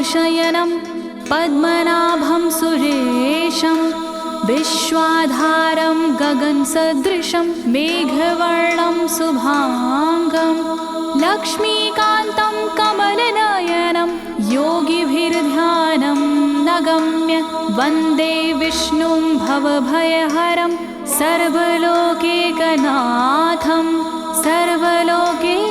शयनं पद्मनाभं सुरेशं विश्वाधारं गगनसदृशं मेघवर्णं शुभांगं लक्ष्मीकान्तं कमलनयनं योगिभिर्ध्यानं नगम्य वन्दे विष्णुं भवभयहरं सर्वलोकैकनाथं सर्वलोकैकनाथम्।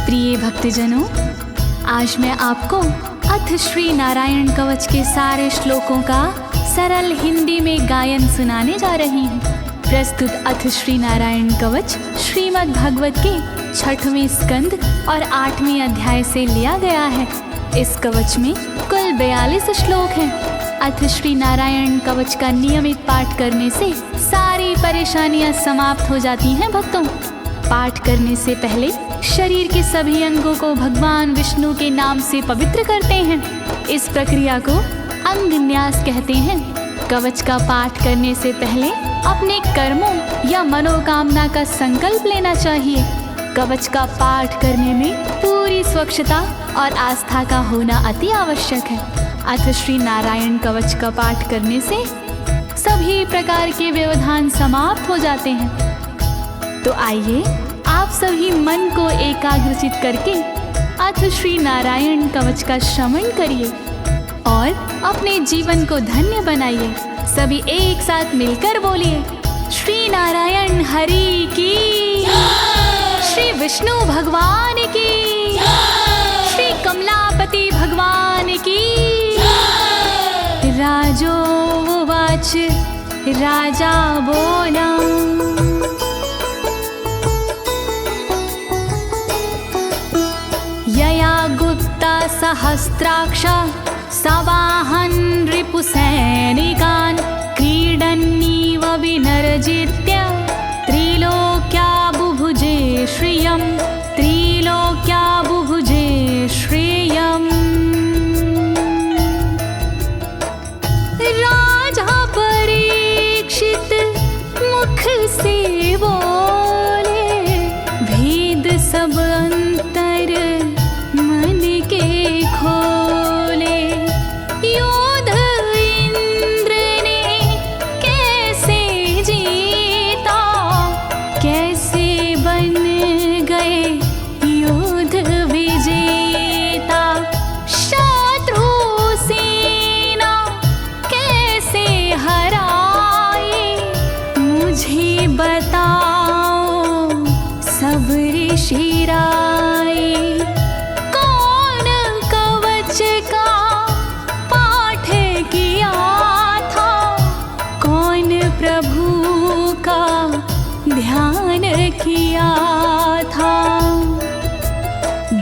प्रिय भक्तजनों, आज मैं आपको अथ श्री नारायण कवच के सारे श्लोकों का सरल हिंदी में गायन सुनाने जा रही हूँ। प्रस्तुत अथ श्री नारायण कवच श्रीमद् भागवत के 6वें स्कंद और 8वें अध्याय से लिया गया है। इस कवच में कुल 42 श्लोक हैं। अथ श्री नारायण कवच का नियमित पाठ करने से सारी परेशानियां समाप्त हो जाती हैं। भक्तों, पाठ करने से पहले शरीर के सभी अंगों को भगवान विष्णु के नाम से पवित्र करते हैं। इस प्रक्रिया को अंग न्यास कहते हैं। कवच का पाठ करने से पहले अपने कर्मों या मनोकामना का संकल्प लेना चाहिए। कवच का पाठ करने में पूरी स्वच्छता और आस्था का होना अति आवश्यक है। अथ श्री नारायण कवच का पाठ करने से सभी प्रकार के व्यवधान समाप्त हो जाते हैं। तो आइए आप सभी मन को एकाग्रचित करके अथ श्री नारायण कवच का श्रवण करिए और अपने जीवन को धन्य बनाइए। सभी एक साथ मिलकर बोलिए, श्री नारायण हरि की, श्री विष्णु भगवान की, श्री कमलापति भगवान की। राजोवाच, राजा बोला, यया गुप्ता सहस्राक्ष सवाहन रिपुसैनिकान् क्रीडन्नीव विनर्जित्य त्रिलोक्या बुभुजे श्रियं, त्रिलोक्या बुभुजे श्रियम्। राजा परीक्षित मुख से बोले, भेद सब अंतर मन के खोले। योद्ध इंद्र ने कैसे जीता, कैसे बन गए योद्ध विजेता। शत्रु सेना कैसे हराए, मुझे बताओ सब ऋषि राय। कौन कवच का पाठ किया था, कौन प्रभु का ध्यान किया था।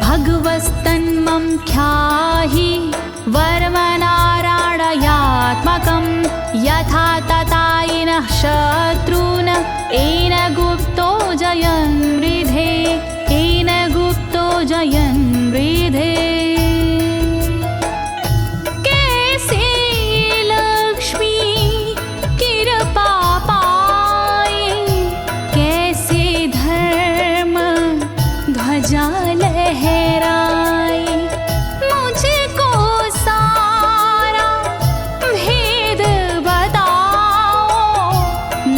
भगवस्तन्मं ख्याहि वर्मनारायणात्मकं यथा तथा येन शत्रून् येन गुप्तो जयन् मृधे, येन गुप्तो जयन् मृधे। कैसे लक्ष्मी कृपा पाए, कैसे धर्म ध्वजा लहराए। मुझको सारा भेद बताओ,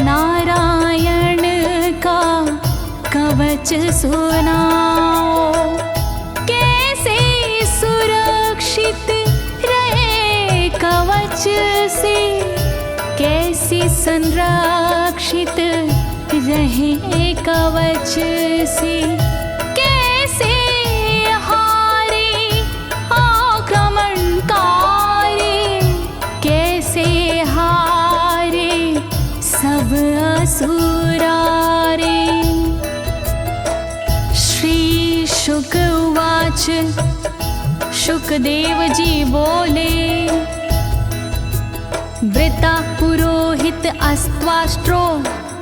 नारायण का कवच सुनाओ। कैसे सुरक्षित रहे कवच से, कैसे संरक्षित रहे कवच से। कैसे हारे आक्रमणकारी, कैसे हारे सब असुरारे। श्री शुक उवाच, शुकदेव जी बोले, वृता पुरोहित अस्त्वाष्ट्रो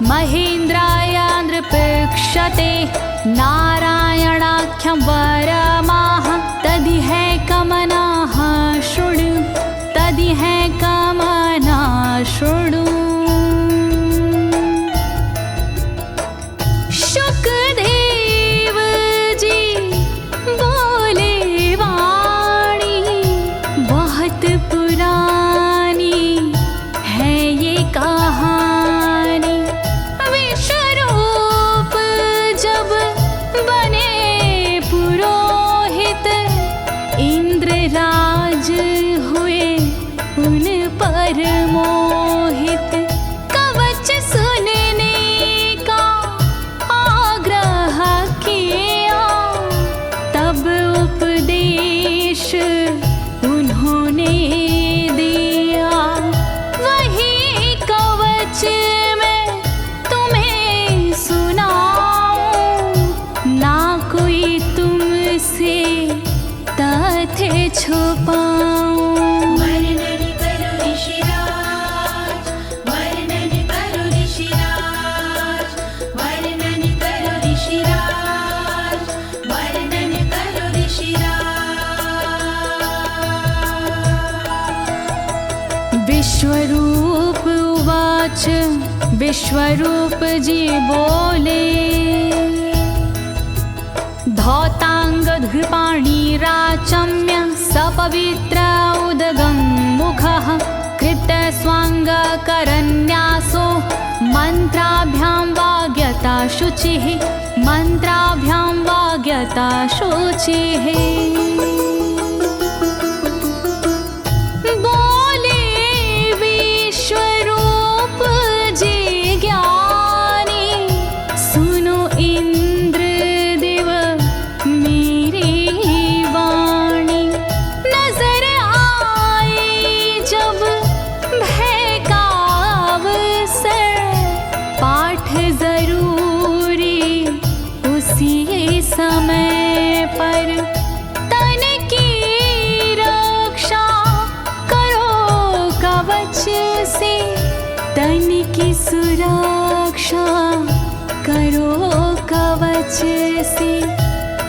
महेन्द्राय नृपक्षते नारायणाख्यं वरमाह तदिह कमनाः शृणु तदिह कमना शृणु। शुकदेव जी बोले वाणी बहुत पुरानी है ये कहानी। विश्वरूप जब बने पुरोहित इंद्रराज हुए उन पर मोहित। कवच सुनने का आग्रह किया तब उपदेश उन्होंने दिया। वही कवच मैं तुम्हें सुनाऊं ना कोई तुमसे तथ्य छुपाऊं। वर्णन करो ऋषिराज, वर्णन करो ऋषिराज, वर्णन करो ऋषिराज, वर्णन करो ऋषिराज। विश्वरूप उवाच विश्वरूप जी बोले। धौताङ्गधृपाणिराचम्य सपवित्र उदगं मुखः कृतस्वाङ्गकरन्यासो मन्त्राभ्यां वाग्यता शुचिः मन्त्राभ्यां वाग्यता शुचिः। बोले विश्वरूप जी ज्ञानी सुनो इंद्रदेव मेरी वाणी। नजर आई जब भय का अवसर पाठ जरूरी उसी समय पर। तन की रक्षा करो कवच से तन की सुरक्षा करो कवच से।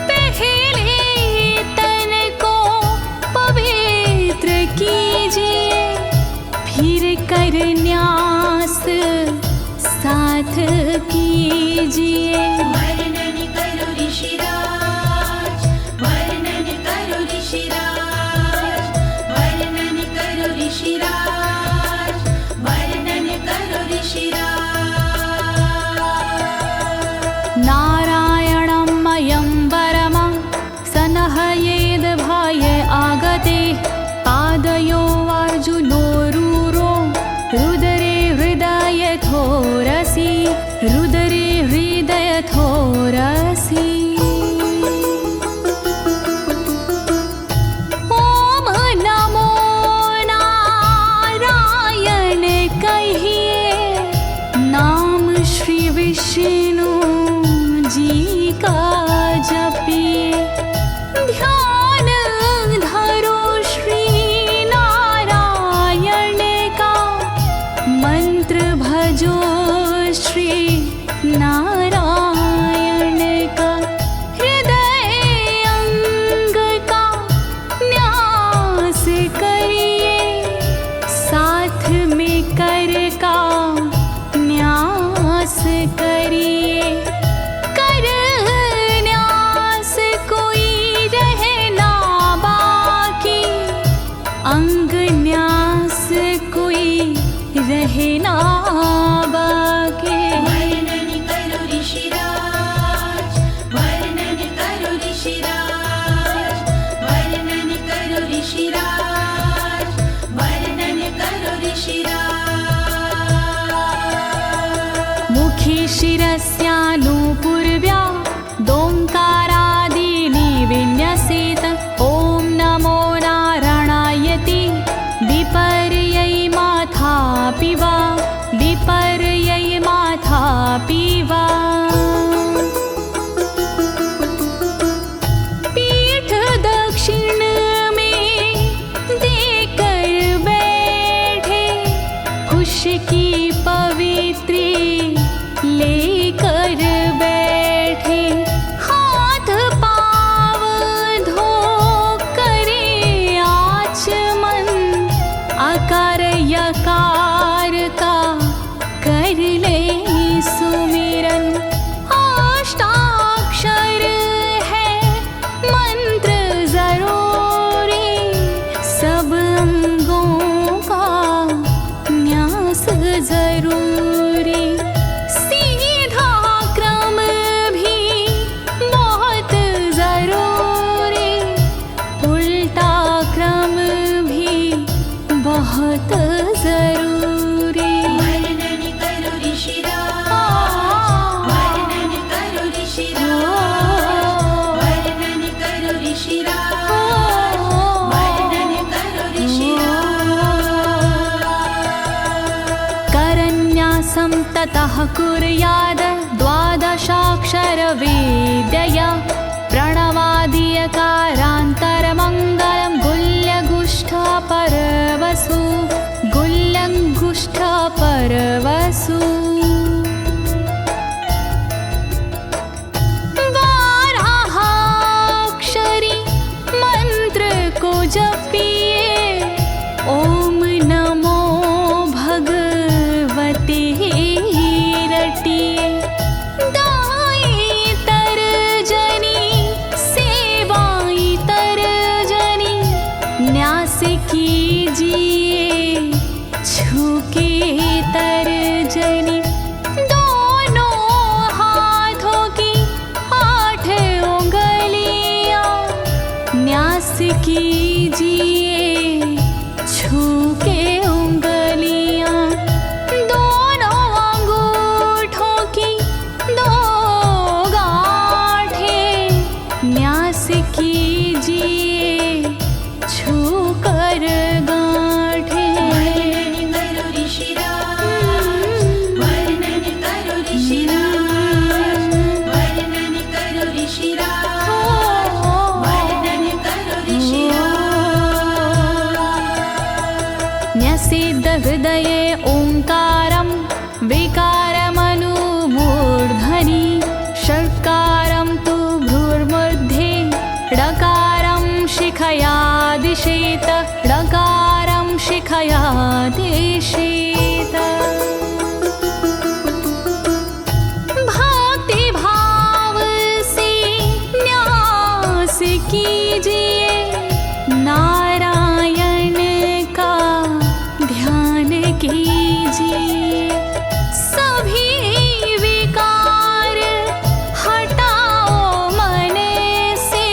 पहले तन को पवित्र कीजिए फिर कर न्यास साथ कीजिए। वर्णन करो ऋषिराज, वर्णन करो ऋषिराज, वर्णन करो ऋषिराज, वर्णन करो ऋषिराज। नारायणं मयं वरमं सनहयेद भय आगते। पादयो अर्जुनोरूरो रुदरे हृदयथोरसि रुदरे हृदयथोरसि। ओम नमो नारायण कहिए नाम श्री विष्णु जी का जपिए। ध्यान धरो श्री नारायण का मंत्र भजो श्री नारायण का। हृदय अंग का न्यास करिए साथ में कर का न्यास करिए। कर न्यास कोई रहना बाकी अंग न्यास कोई रहना बाकी। वर्णन करो ऋषिराज, वर्णन करो ऋषिराज, वर्णन करो ऋषिराज, वर्णन करो ऋषिराज। मुखी शिरस्यानुपूर्व्या दोङ्कारादीनि विन्यसेत। ॐ नमो नारायणेति विपर्यै माथापि वा विपर्यै माथापि वा। पीठ दक्षिण में देकर बैठे खुश की पवित्री लेकर बैठे। ततः कुर्याद द्वादशाक्षरविद्यया प्रणवादियकारान्तरमङ्गलं गुल्यगुष्ठपरवसु गुल्यगुष्ठपरवसु बारहाक्षरी मंत्र को जपिए ओम नमो भगवते रटिए दाई तरजनी सेवाई तरजनी न्यास कीजिए छूके तरजनी दोनों हाथों की 8 उंगलियां न्यास कीजिए छूके उंगलियां दोनों अंगूठों की 2 गांठें न्यास कीजिए छूकर गांठें। वर्णन करो ऋषिराज, वर्णन करो ऋषिराज, वर्णन करो ऋषिराज, वर्णन करो ऋषिराज। न्यसेद हृदये ओंकारं विकारमनुमूर्धनि षट्कारं तु भ्रूर्मध्ये ड़कारं शिखया दिशेत ड़कारं शिखया दिशेत। भक्ति भाव से न्यास कीजिए नारायण का ध्यान कीजिए सभी विकार हटाओ मन से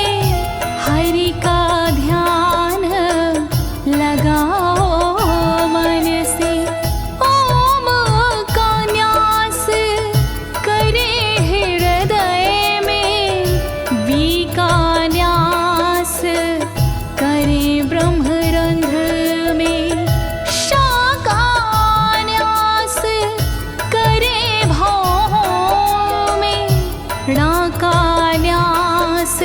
हरि का ध्यान लगाओ मन से ओम का न्यास करे हृदय में वी का न्यास करे ब्रह्मरंध्र में शा का न्यास करे भौहों में णा का न्यास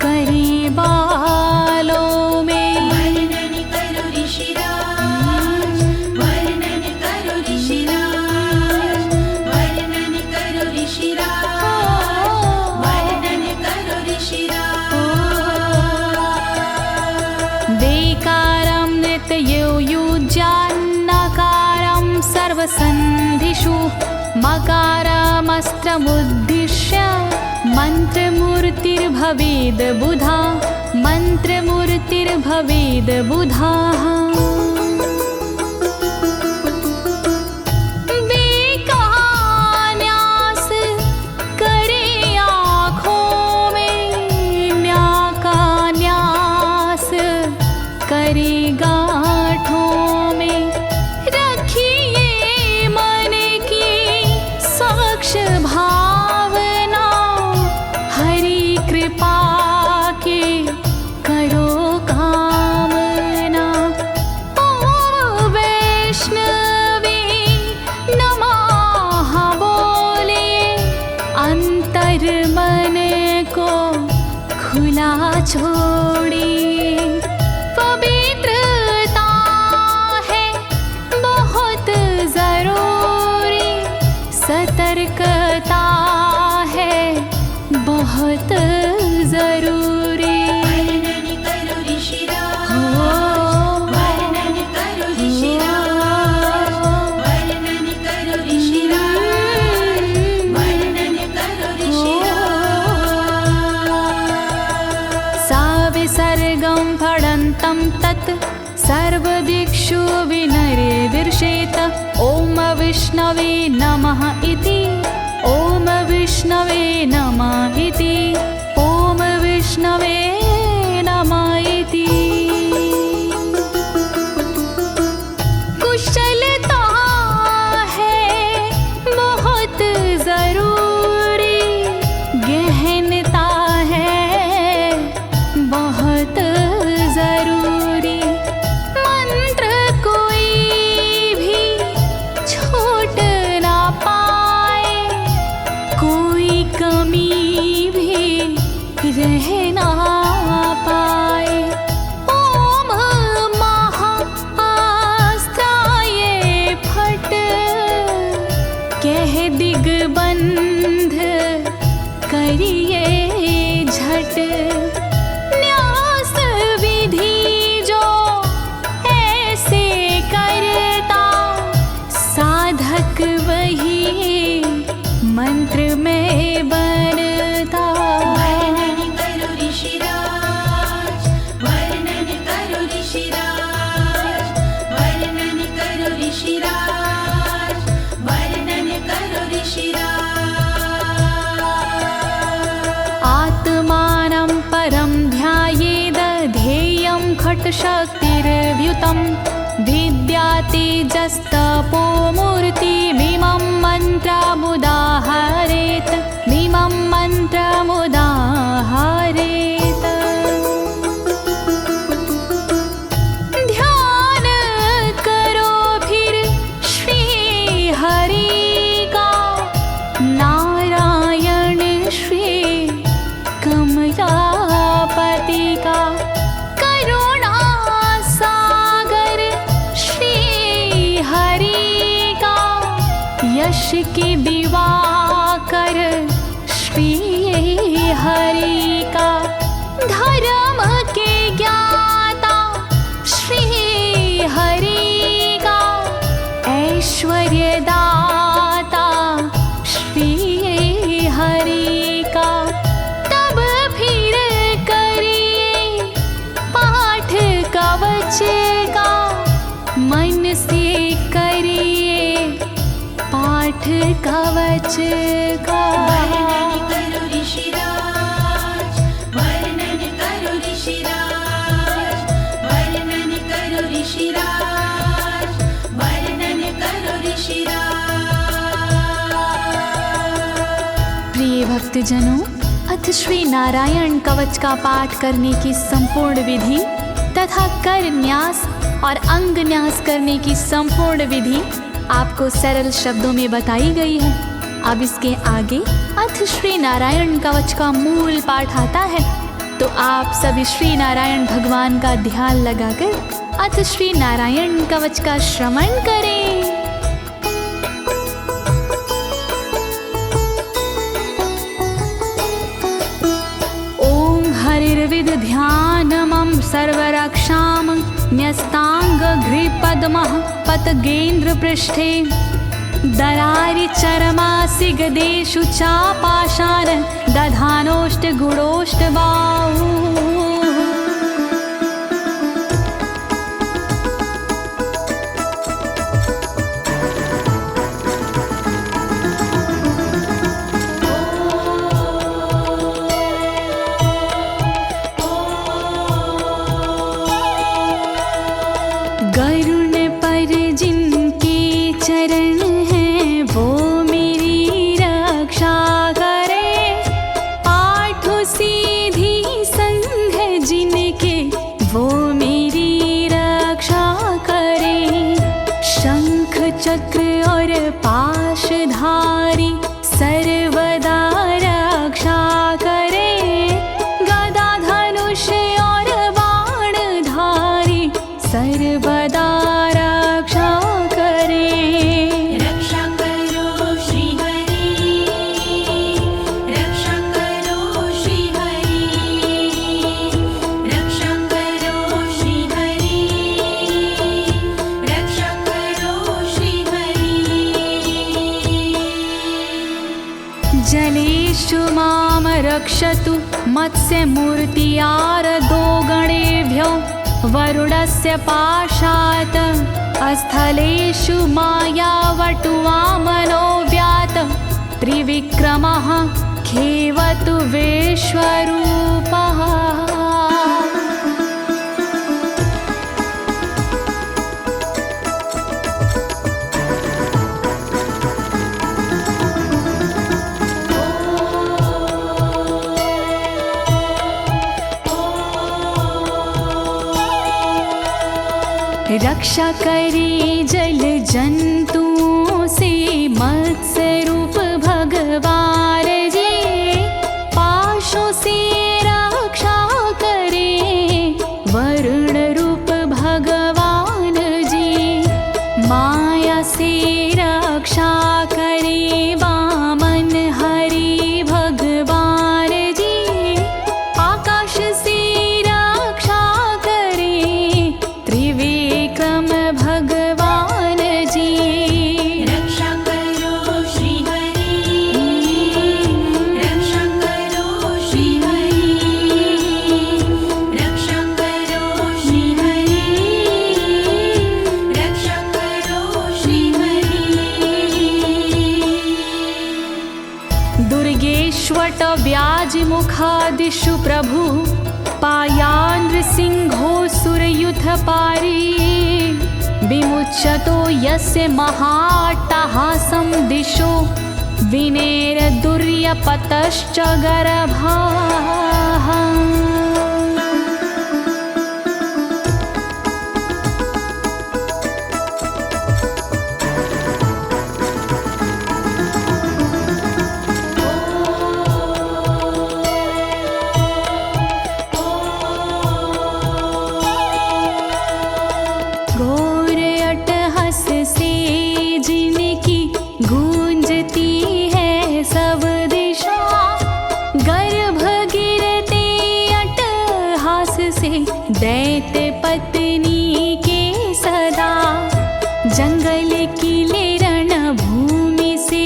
करे बालों में। वर्णन करो ऋषिराज, वर्णन करो ऋषिराज, वर्णन करो ऋषिराज, वर्णन करो ऋषिराज। देकारं नित्ययुज्यान्नकारं सर्वसन्धिषु मकारमस्त्रमुद्दिश्य मन्त्रमूर्तिर्भवेद् बुधा मन्त्रमूर्तिर्भवेद् बुधाः। न्यास करे आँखों में न्या का न्यास करे गांठों में रखिए मन की साक्ष भावना हरि कृपा के करो कामना। ओम वैष्णवे नमः बोले अंतर मन को खुला छोड़िए पवित्रता है बहुत जरूरी सतर्कता है बहुत जरूरी। वर्णन करो ऋषिराज, वर्णन करो ऋषिराज, वर्णन करो ऋषिराज, वर्णन करो ऋषिराज। सा विसर्गं फडन्तं तत् सर्वदिक्षु विनिर्दिशेत ओम विष्णवे नमः इति ओम विष्णवे नमः इति ओम विष्णवे नमः इति। कुशलता है बहुत जरूरी गहनता है बहुत जरूरी मंत्र कोई भी छोट ना कह ना पाए। ओम महाअस्त्राय फट, कह दिग्बंध करिए झट। न्यास विधि जो ऐसे करता, साधक वही मंत्र में बनता। वर्णन करो ऋषिराज, वर्णन करो ऋषिराज, वर्णन करो ऋषिराज, वर्णन करो ऋषिराज। आत्मानं परं ध्यायेद ध्येयं खट्शक्तिर्व्युतं। विद्या तेजस्तपो मूर्तिमिमं मन्त्रमुदाहरेत्, मिमं मन्त्रमुदाहरेत्। ध्यान करो फिर श्री हरि का, नारायण श्री कमलापति का। करुणा सागर श्री हरि का, यश के दिवाकर श्री हरि का। धर्म के ज्ञाता श्री हरि का, ऐश्वर्य दाता श्री हरि का। तब फिर करिए पाठ कवच का, मन से करिए पाठ कवच का। वर्णन करो ऋषिराज, वर्णन करो ऋषिराज, वर्णन करो ऋषिराज, वर्णन करो ऋषिराज। प्रिय भक्तजनों, अथ श्री नारायण कवच का पाठ करने की संपूर्ण विधि तथा कर न्यास और अंग न्यास करने की संपूर्ण विधि आपको सरल शब्दों में बताई गई है। अब इसके आगे अथ श्री नारायण कवच का मूल पाठ आता है, तो आप सभी श्री नारायण भगवान का ध्यान लगाकर अथ श्री नारायण कवच का श्रवण करें। ओम हरिर्विद ध्यानमं सर्वरक्षां न्यस्तांगघ्रिपद्मः पतगेन्द्र पृष्ठे। दरारि चरमासि गदेषु चापाशान दधानोष्ट गुणोष्ट बाहु। गरुण पर जिनके चरण हैं वो मेरी रक्षा करे। आठ सीधी संग जिनके वो मेरी रक्षा करे। शंख चक्र और पाशधारी सर्वदा रक्षा करे। गदा धनुष और बाणधारी सर्वदा रक्षा करे। रक्षा करो श्री हरि, रक्षा करो श्री हरि, रक्षा करो श्री हरि, रक्षा करो श्री हरि। जलेषु मां रक्षतु मत्स्यमूर्तियारदो गणेभ्यो। वरुणस्य पाशात् स्थलेषु मायावटुवामनो व्यात। त्रिविक्रमः खेवतु विश्वरूपः। रक्षा करे जल जंतुओं से मत्स्य रूप भगवान जी। पाशों से दिशु प्रभु पायानृसिंहोऽसुरयुथपारी विमुच्यतो यस्य महाट्टहासं दिशो विनेरदुर्यपतश्च गर्भाः। दैत्य पत्नी के सदा जंगल किले रणभूमि से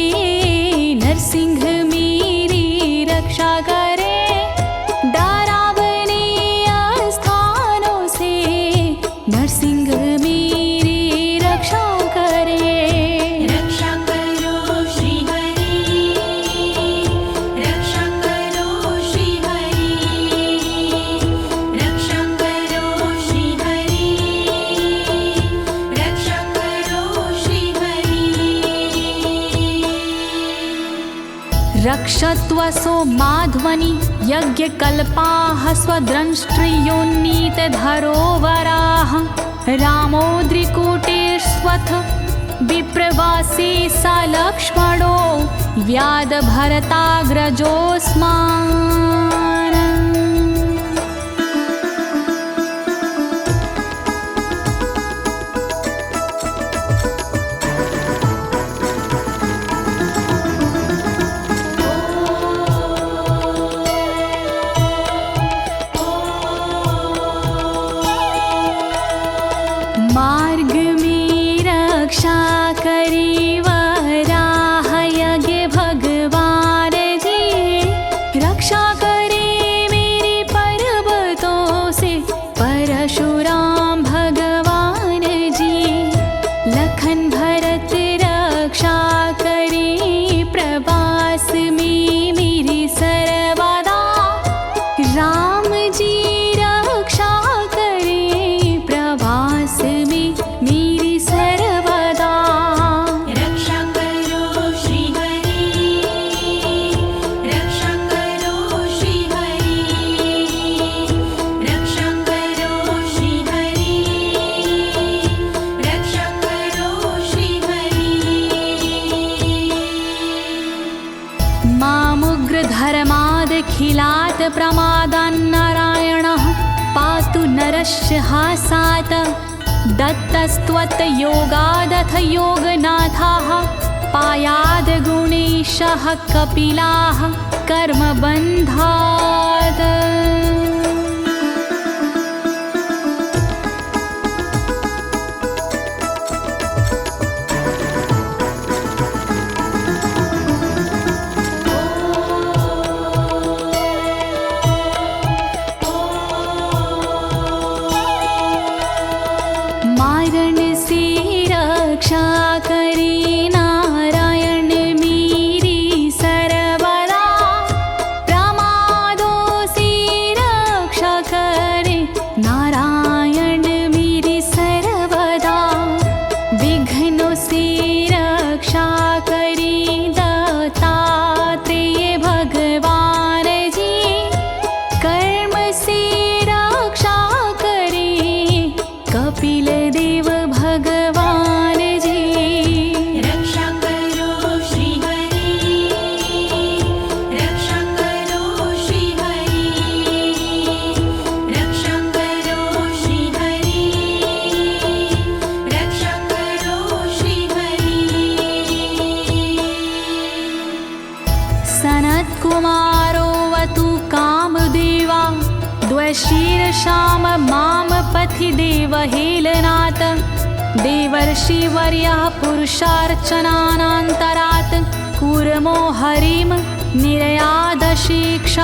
नरसिंह मेरी रक्षा करे। डरावने स्थानों से नरसिंह मेरी रक्षा करे। रक्षा करो श्री हरि, रक्षा करो श्री हरि, रक्षा करो श्री हरि, रक्षा करो श्री हरि। रक्षत्वसो माध्वनि यज्ञकल्पाः स्वद्रंष्ट्रियोन्नीतधरोवराः रामोद्रिकूटेष्वथ विप्रवासी स लक्ष्मणो व्याधभरताग्रजोऽस्मान्। मार्ग में रक्षा करी वराह यज्ञ भगवान जी, रक्षा करे मेरे पर्वतों से परशुराम भगवान जी। लखन भरत रक्षा करे प्रवास में मेरी सर्वदा, राम जी रक्षा करे प्रवास में मेरी सर्वदा। रक्षा करो श्री हरि, रक्षा करो श्री हरि, रक्षा करो श्री हरि, रक्षा करो श्री हरि। मामुग्रधर्मादखिलात् प्रमादान्नारायणः पातु नरस्य हासात्। दत्तस्त्वत्योगादथ योगनाथाः पायाद् गुणेशः कपिलाः कर्मबन्धात्। मारण से रक्षा करे नारायण मेरी सर्वदा, प्रमादों से रक्षा करे नारायण मेरी सर्वदा। विघ्नों से रक्षा करे दत्तात्रेय भगवान जी, कर्म से रक्षा करे कपिल देव भगवान जी। रक्षा करो श्री हरि, रक्षा करो श्री हरि, रक्षा करो श्री हरि, रक्षा करो श्री हरि। सनत्कुमारोऽवतु कामदेवा द्वशीर्षाम माम पथि देवहेलनात्। देवर्षिवर्यः पुरुषार्चनानन्तरात् कूर्मो हरिं निर्यादशिक्षात्।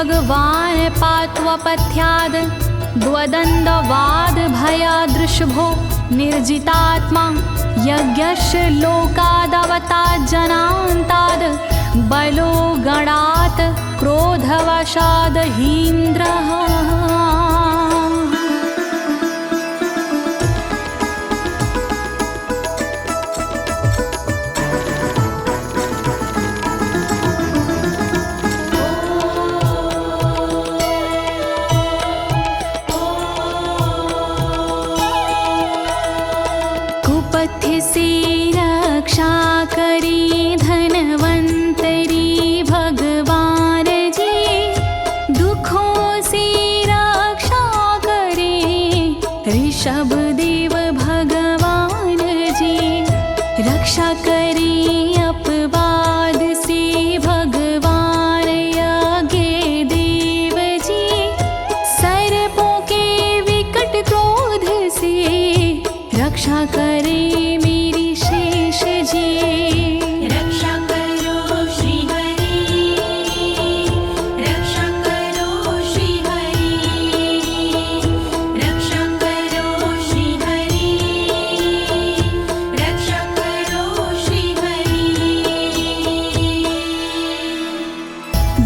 भगवान् पात्वपथ्याद् द्वदण्डवाद भयादृशभो निर्जितात्मा यज्ञस्य लोकादवतात् जनान्ताद् बलो गणात् क्रोधवशाद् हीन्द्रः। कुपथ्य से रक्षा करी धनवंतरी भगवान जी, दुखों से रक्षा करे ऋषभ देव भगवान जी। रक्षा करे अपवाद से भगवान यज्ञ देव जी, सर्पों के विकट क्रोध से रक्षा करे मेरी शेष जी। रक्षा करो श्री हरि, रक्षा करो श्री हरि, रक्षा करो श्री हरि, रक्षा करो श्री हरि।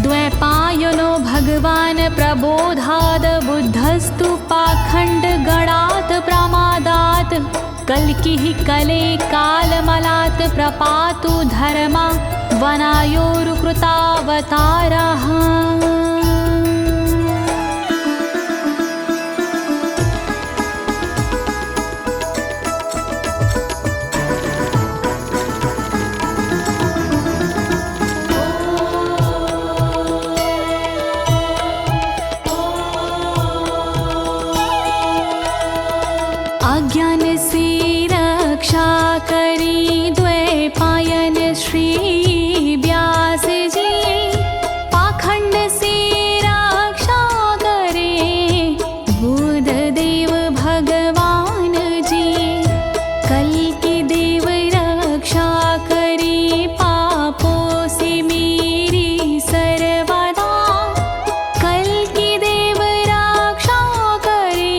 द्वैपायनो भगवान् प्रबोधाद् बुद्धस्तु पाखण्ड गणात् प्रमादात् कल्किः कले कालमलात् प्रपातु धर्मा वनायोरुकृतावतारः। अज्ञान से रक्षा करी द्वैपायन श्री व्यास जी, पाखंड से रक्षा करे बुध देव भगवान जी। कल्कि देव रक्षा करी पापों से मेरी सर्वदा, कल्कि देव रक्षा करे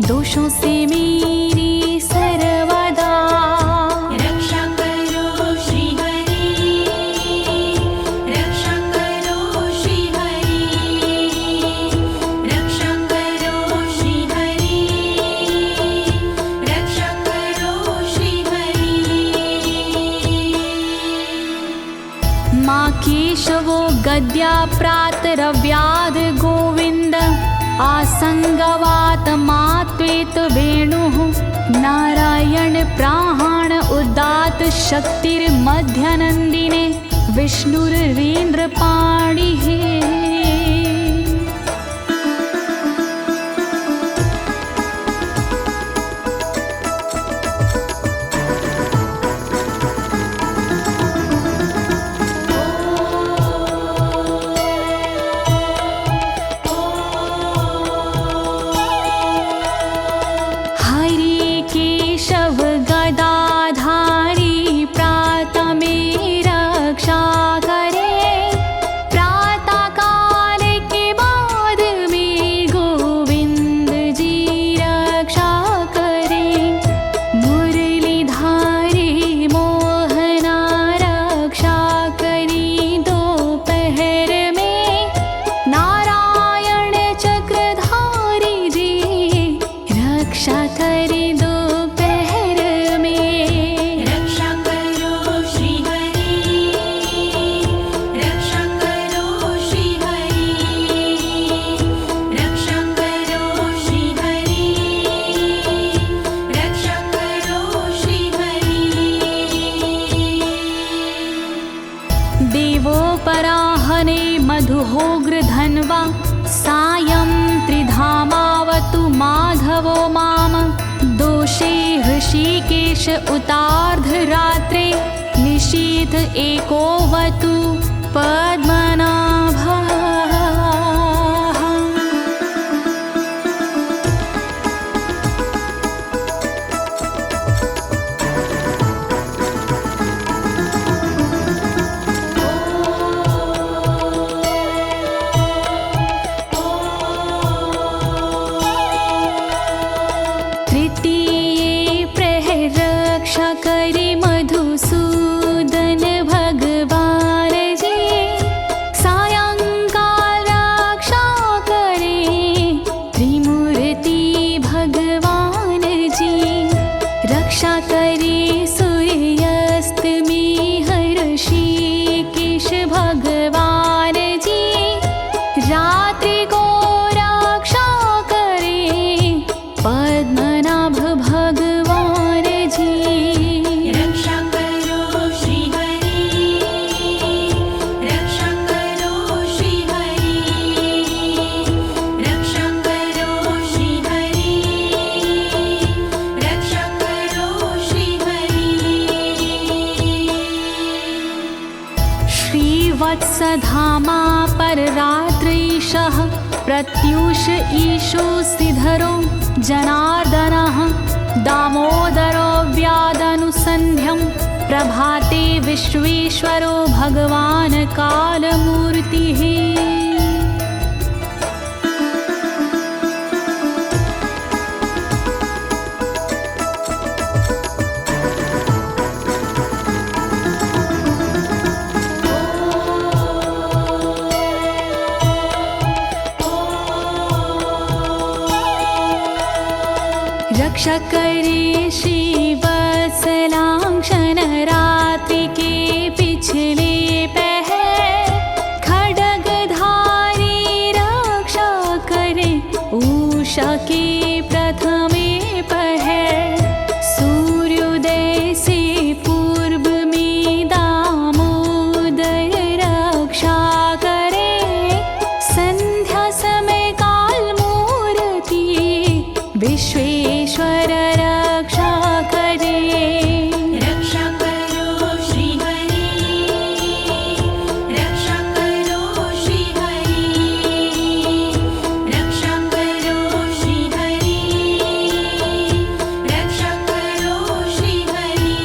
दोषों से मेरी सर्वदा। रक्षा करो श्री हरि, रक्षा करो श्री हरि, रक्षा करो श्री हरि, रक्षा करो श्री हरि। माँ केशवो गद्या प्रातरव्याद गोविन्द, आसंगवात मात्वेत वेणुः नारायण प्राण उदात शक्तिर्मध्यनन्दिने विष्णुरेन्द्रपाणिः। हरि केशव गदाधारी प्रातमे रक्षा करे, प्रातः काल के बाद में गोविंद जी रक्षा करे। मुरलीधारी मोहना रक्षा करी दोपहर में, नारायण चक्रधारी जी रक्षा करे दोपहर में। रक्षा करो श्री हरि, रक्षा करो श्री हरि, रक्षा करो श्री हरि, रक्षा करो श्री हरि। देवोपराहने मधुहोग्र धन्वा, सायं त्रिधामावतु माधवो माम। दोषे ऋषिकेश उतार्धरात्रे, निशीथ एकोवतु पद्मनाभः। धामा पर रात्रीशः प्रत्यूष ईशो सिधरो जनार्दनः दामोदरो व्यादनुसन्ध्यं प्रभाते विश्वेश्वरो भगवान् कालमूर्तिः। रक्षा करे श्रीवत्सलांक्षण रात्रि के पिछले पहर खड्गधारी रक्षा करे उषा के प्रथमे पहर सूर्योदय से पूर्व में दामोदर रक्षा करे संध्या समय काल मूर्ति विश्वेश्वर रक्षा करे। रक्षा करो श्री हरि, रक्षा करो श्री हरि, रक्षा करो श्री हरि, रक्षा करो श्री हरि।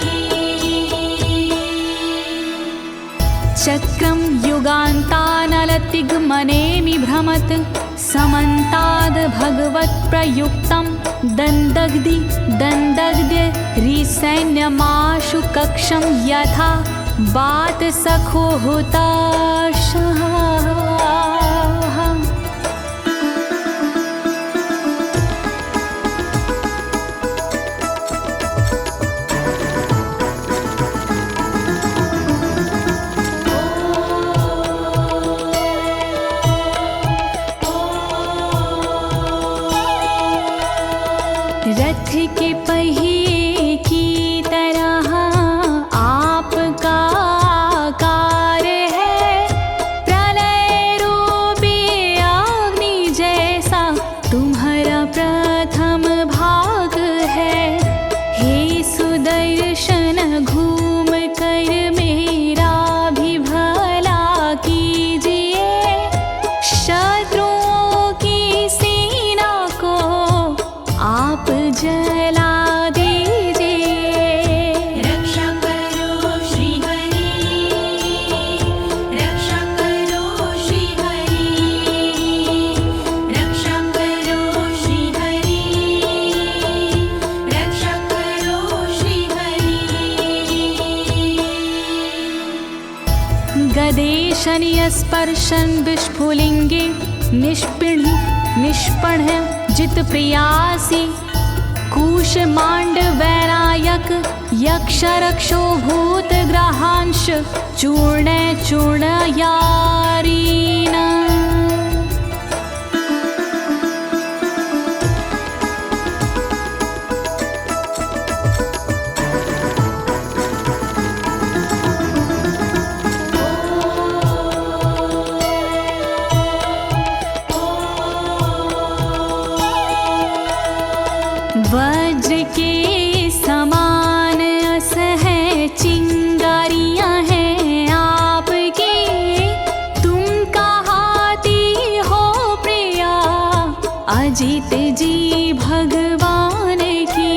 चक्रं युगान्तानलतिग्मनेमि भ्रमत् समन्ताद् भगवत्प्रयुक्तं दन्दग्ध्य रिसैन्यमाशु कक्षं यथा वातसखो हुताशः। रथ के पहिए की तरह आपका आकार है, प्रलय रूपी अग्नि जैसा तुम्हारा प्रथम भाग है। हे सुदर्शन घूम कर मेरा भी भला कीजिए, शत्रुओं की सेना को आप जला दीजिए। रक्षा करो श्री हरि, रक्षा करो श्री हरि, रक्षा करो श्री हरि, रक्षा करो श्री हरि। गदेशनियस्पर्शन विस्फुलिंगे निष्पण जित प्रियासी कूशमांड वैरायक यक्ष रक्षो भूत ग्रहांश चूर्ण चूर्णयारीना। वज्र के समान असह चिंगारियां हैं आपकी, तुम कहाती हो प्रिया अजित जी भगवान की।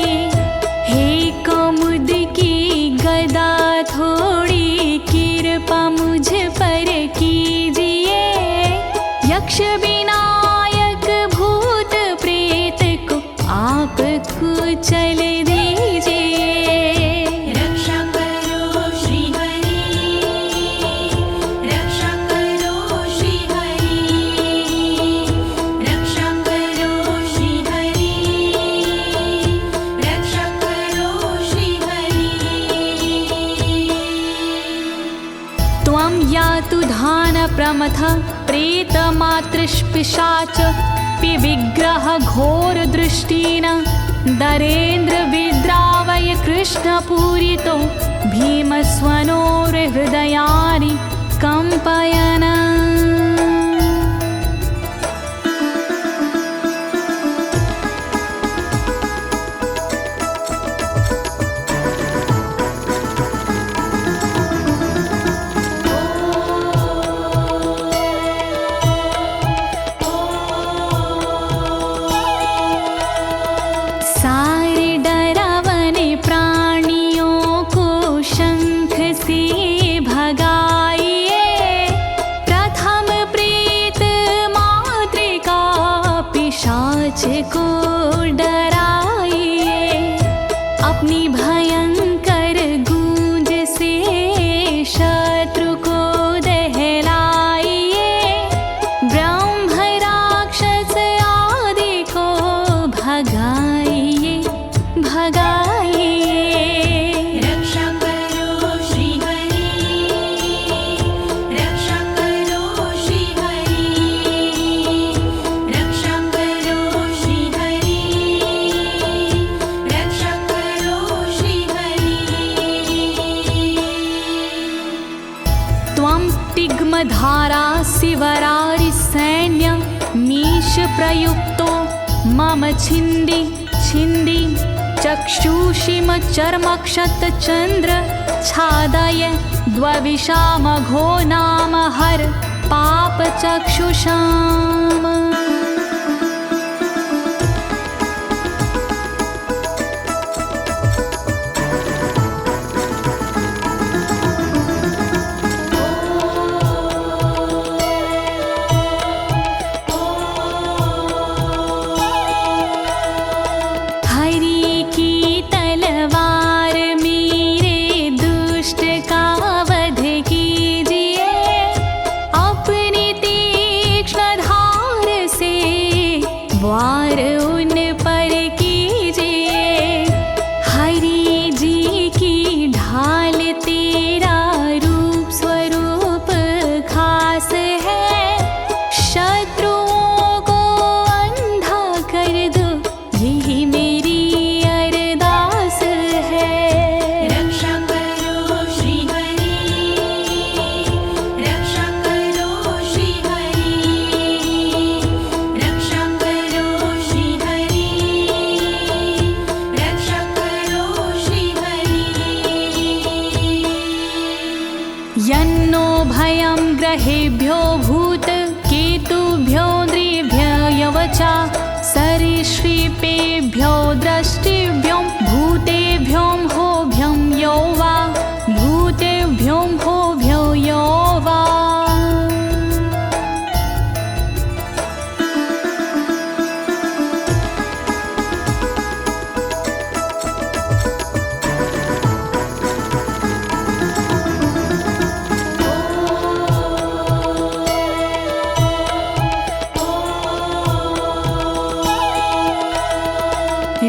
हे कमुद की गदा थोड़ी कृपा मुझ पर कीजिए, यक्ष विनायक भूत प्रेत को आप कुचल दीजिए। रक्षा करो श्री हरि, रक्षा करो श्री हरि, रक्षा करो श्री हरि, रक्षा करो श्री हरि। त्वं यातु धान प्रमथ प्रेतमातृष्पिशाच विग्रह घोर दृष्टिन दरेन्द्र विद्रावय कृष्णपूरितो भीमस्वनोर्हृदयानि कंपयन्। भगाइए भगाइए। रक्षा करो श्री हरि, रक्षा करो श्री हरि, रक्षा करो श्री हरि, रक्षा करो श्री हरि। त्वं तिग्मधारा शिवरारि सैन्य मीश प्रयुक्तो मम छिन्दी छिन्दी चक्षुषीम चर्मक्षतचन्द्र छादय द्वविषामघो नाम हर पापचक्षुषाम्। वार उन पर कीजिए, हरि जी की ढाल तेरा रूप स्वरूप खास है, शत्रुओं को अंधा कर दो यही मेरी अरदास है। रक्षा करो श्री हरि, रक्षा करो श्री हरि, रक्षा करो श्री हरि, रक्षा करो श्री हरि। यन्नो भयं ग्रहेभ्यो भूत केतुभ्यो नृभ्ययवचा सरीसृपेभ्यो दृष्टिभ्यो भूतेभ्यो होभ्यं यो वा भूतेभ्यो होभ्यो यो वा।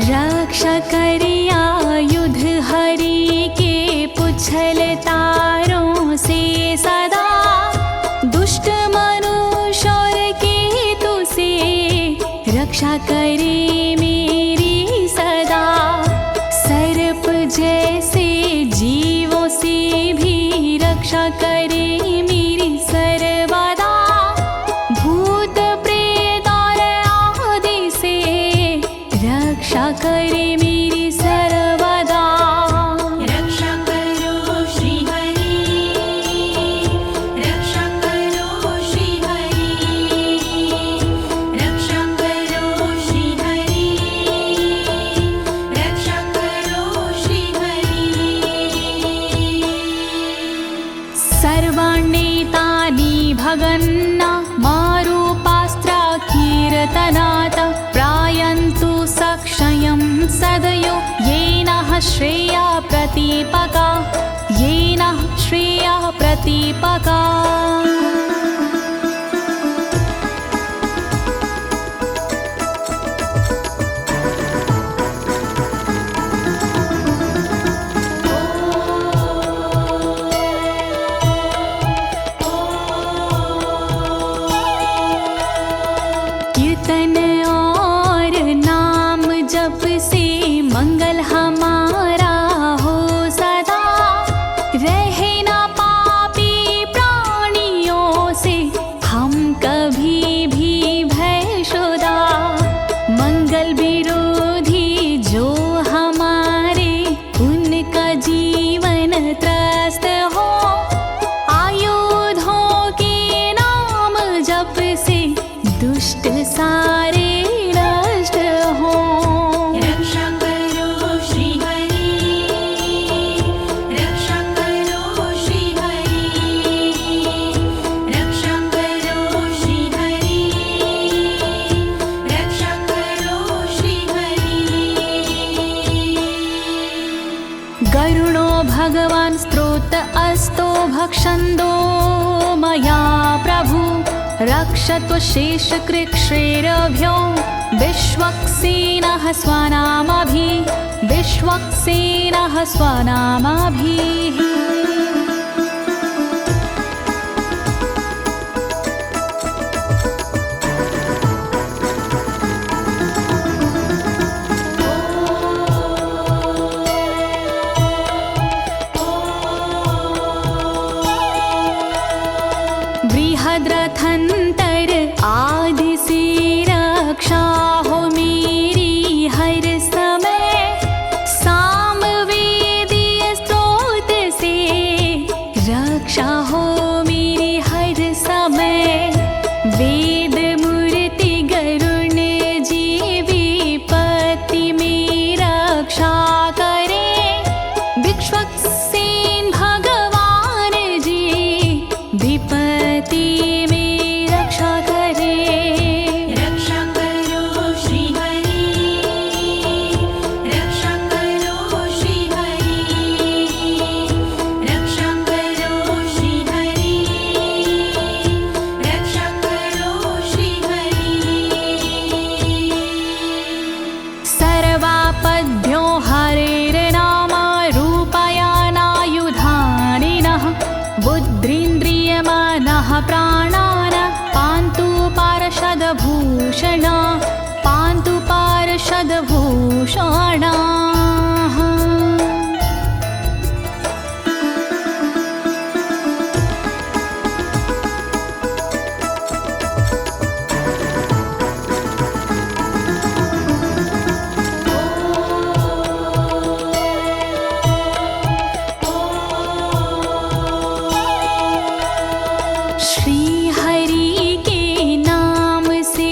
रक्षा करिया युद्ध हरि के पुछल तारों से सदा, दुष्ट मनुष्य और केतु से रक्षा करे मेरी सदा। सर्प जैसे जीवों से भी रक्षा करे मेरी सर्वदा, भूत प्रेत और आदि से रक्षा करे मेरी सर्वदा। रक्षा करो श्री हरि, रक्षा करो श्री हरि, रक्षा करो श्री हरि, रक्षा करो श्री हरि। सर्वाण्येतानि भगन्ना मारूपास्त्रा कीर्तनात् प्रायन्तु सक्षयं सदयो येन श्रेया प्रतीपका, येन श्रेया प्रतीपका। कीर्तन और नाम जप से मंगल हमारा हो सदा, रहे ना पापी प्राणियों से हम कभी भी भयशुदा। मंगल विरोधी जो हमारे उनका जीवन त्रस्त हो, आयुधों के नाम जप से दुष्ट सारे नष्ट हो। रक्षा करो श्री हरि, रक्षा करो श्री हरि, रक्षा करो श्री हरि, रक्षा करो श्री हरि। गरुणो भगवान् स्तोत्र अस्तो भक्षन्दो मया प्रभु, रक्षत्व शेषकृच्छ्रेरभ्यो विश्वक्सेनः स्वनामभिः बृहद्रथंतर आदि से रक्षा हो मेरी हर समय, सामवेदीय स्रोत से रक्षा हो मेरी हर समय। वेद मूर्ति गरुण जी विपत्ति में रक्षा करे, विश्वक्सेन भगवान जी विपत्ति में रक्षा करे। रक्षा करो श्री हरि, रक्षा करो श्री हरि, रक्षा करो श्री हरि, रक्षा करो श्री हरि। सर्वापद्भ्यो हरेर्नाम रूपयानायुधानिनः, बुद्धिन्द्रियमनः प्राणान् पान्तु पार्षदभूषण, पान्तु पार्षदभूषणाः। श्री हरि के नाम से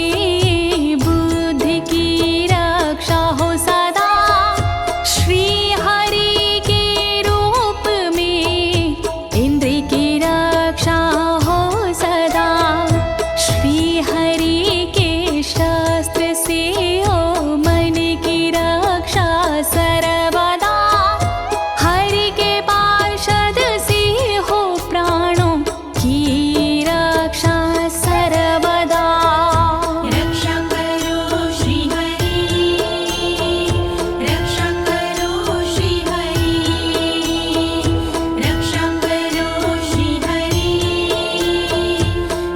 बुद्धि की रक्षा हो सदा, श्री हरि के रूप में इंद्रिय की रक्षा हो सदा, श्री हरि के शस्त्र से हो मन की रक्षा सर्वदा, हरि के पार्षद से हो प्राणों की रक्षा सर्वदा। रक्षा करो श्री हरि, रक्षा करो श्री हरि, रक्षा करो श्री हरि,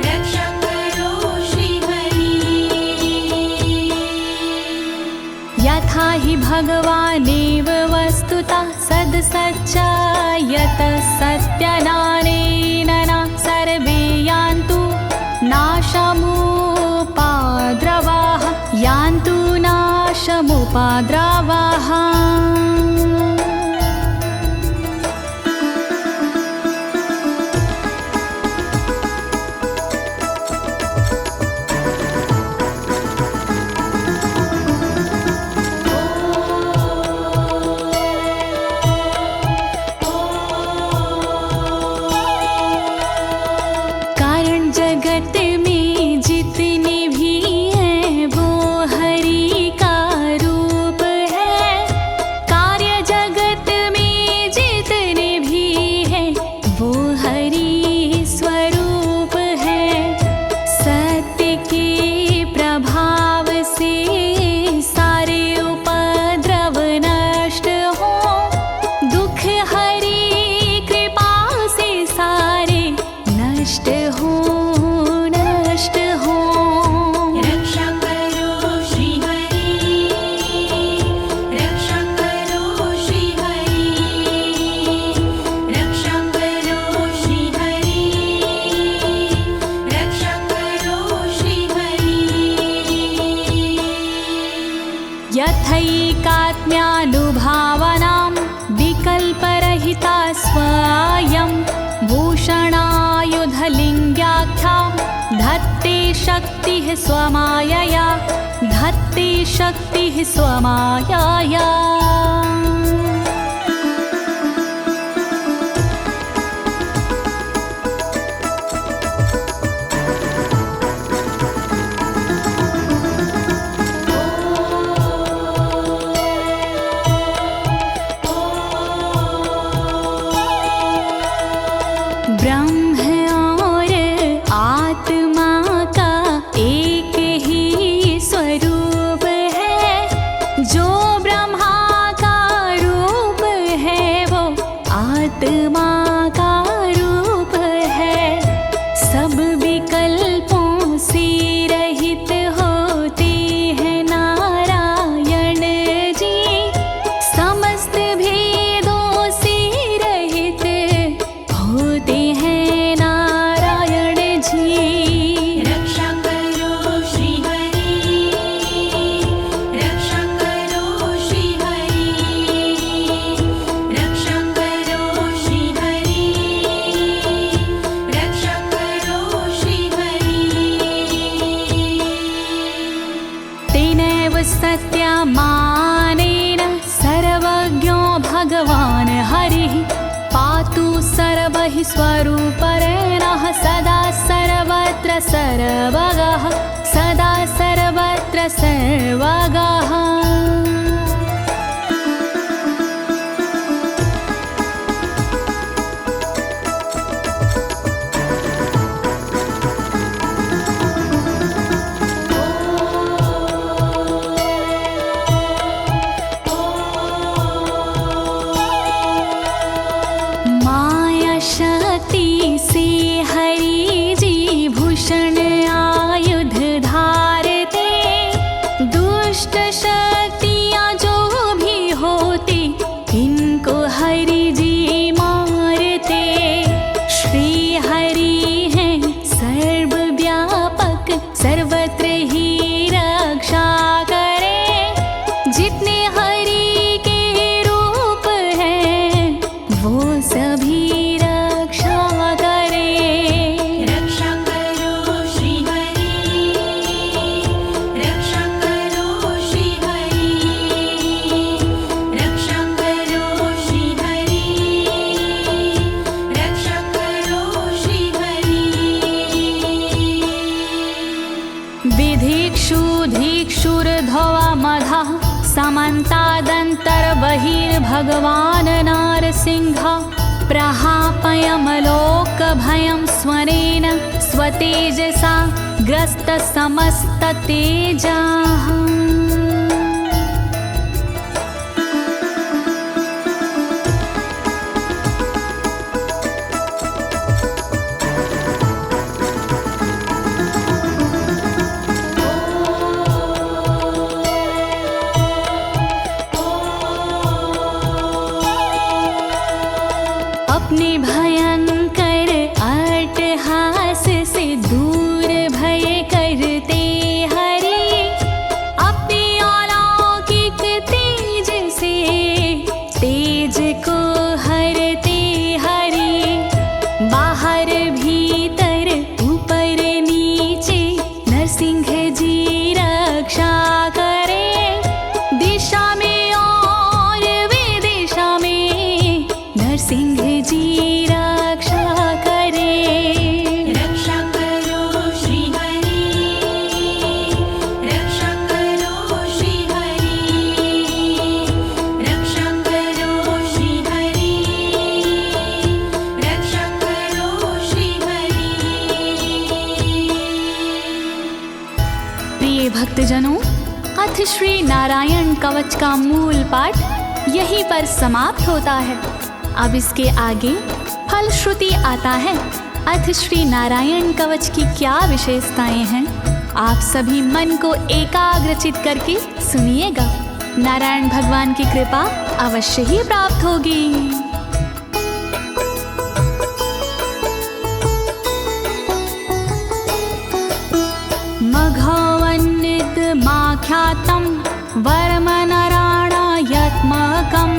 रक्षा करो श्री हरि। यथा हि भगवानेव वस्तुतः सद्सच्चायतः सत्यनानेन न सर्वे यान्तु नाशमुपाद्रवाः, यान्तु नाशमुपाद्रवाः। कारण जगत में जितने भी हैं वो हरि का रूप है, कार्य जगत में जितने भी हैं वो हरि स्वरूप है। सत्य के प्रभाव से सारे उपद्रव नष्ट हो, दुख हरि कृपा से सारे नष्ट हो, नष्ट हो। रक्षा करो श्री हरि, रक्षा करो श्री हरि, रक्षा करो श्री हरि, रक्षा करो श्री हरि। यथैकात्म्यानुभावनां विकल्परहिता स्वयं भूषणायुधलिङ्ग्याख्या, धत्ते शक्तिः स्वमायया, धत्ते शक्तिः स्वमायया। ब्रह्म और आत्मा का एक ही स्वरूप मानेन सर्वज्ञो भगवान् हरिः पातु सर्वैः स्वरूपेण सदा सर्वत्र सर्वगः सदा सर्वत्र सर्वगः। समन्तादन्तर्बहिर्भगवान् नारसिंहः प्रहापयमलोकभयं स्वरेण स्वतेजसा ग्रस्तसमस्ततेजाः। अपने भयंकर अट्टहास से दूर भय करते हरि अपने अलौकिक तेज से तेज को हरते हरि बाहर भीतर ऊपर नीचे नरसिंह जी रक्षा करे दिशा में और विदिशा में नरसिंह जी रक्षा करे। रक्षा करो श्री हरि रक्षा करो श्री हरि रक्षा करो श्री हरि रक्षा करो श्री हरि। प्रिय भक्तजनों, अथ श्री नारायण कवच का मूल पाठ यहीं पर समाप्त होता है। अब इसके आगे फलश्रुति आता है। अथ श्री नारायण कवच की क्या विशेषताएं हैं, आप सभी मन को एकाग्रचित करके सुनिएगा। नारायण भगवान की कृपा अवश्य ही प्राप्त होगी। मघवन्नित माख्यातं वर्मनराणायत्मकं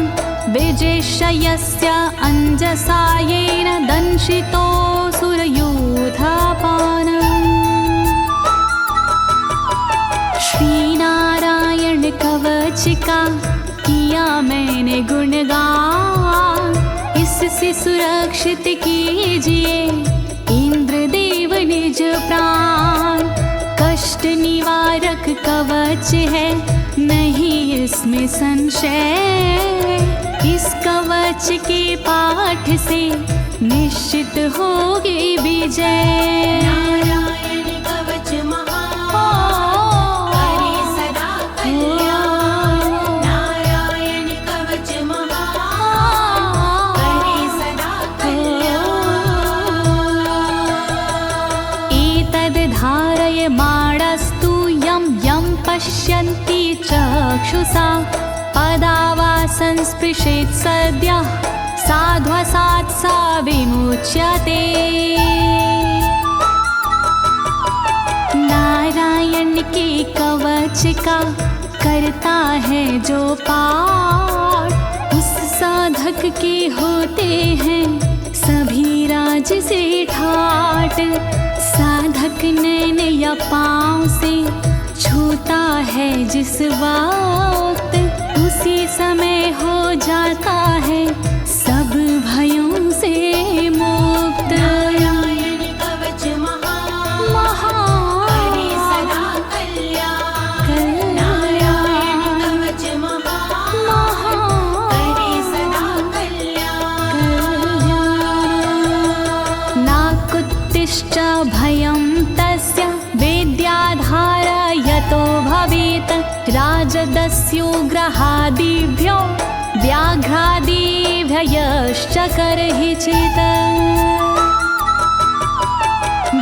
विजेशयस्य अंजसायेन दंशितोऽसुरयूथपानम्। श्री नारायण कवच का किया मैंने गुणगान, इससे सुरक्षित कीजिए इंद्रदेव निज प्राण। कष्ट निवारक कवच है नहीं इसमें संशय, इस कवच के पाठ से निश्चित होगी विजय। नारायण कवच महान करे सदा कल्याण नारायण कवच महान करे सदा कल्याण। एतद् धारय माणस्तु यं यं पश्यन्ति चक्षुषा पदावा संस्पृशेत् सद्यः साध्वसात् सा विमुच्यते। नारायण के कवच का करता है जो पाठ, उस साधक के होते हैं सभी राज से ठाट। साधक नैन या पाँव से छूता है जिस बार उसी समय हो जाता है सब भयों से मुक्त। नारायण कवच महान करे सदा कल्याण। नारायण कवच महान करे सदा कल्याण। नाकुत्तिश्च भयं तस्य वेद्याधारयतो भवेत् राजदस्युग्रहादिभ्यो व्याघ्रादिभ्यश्च करहिचित्।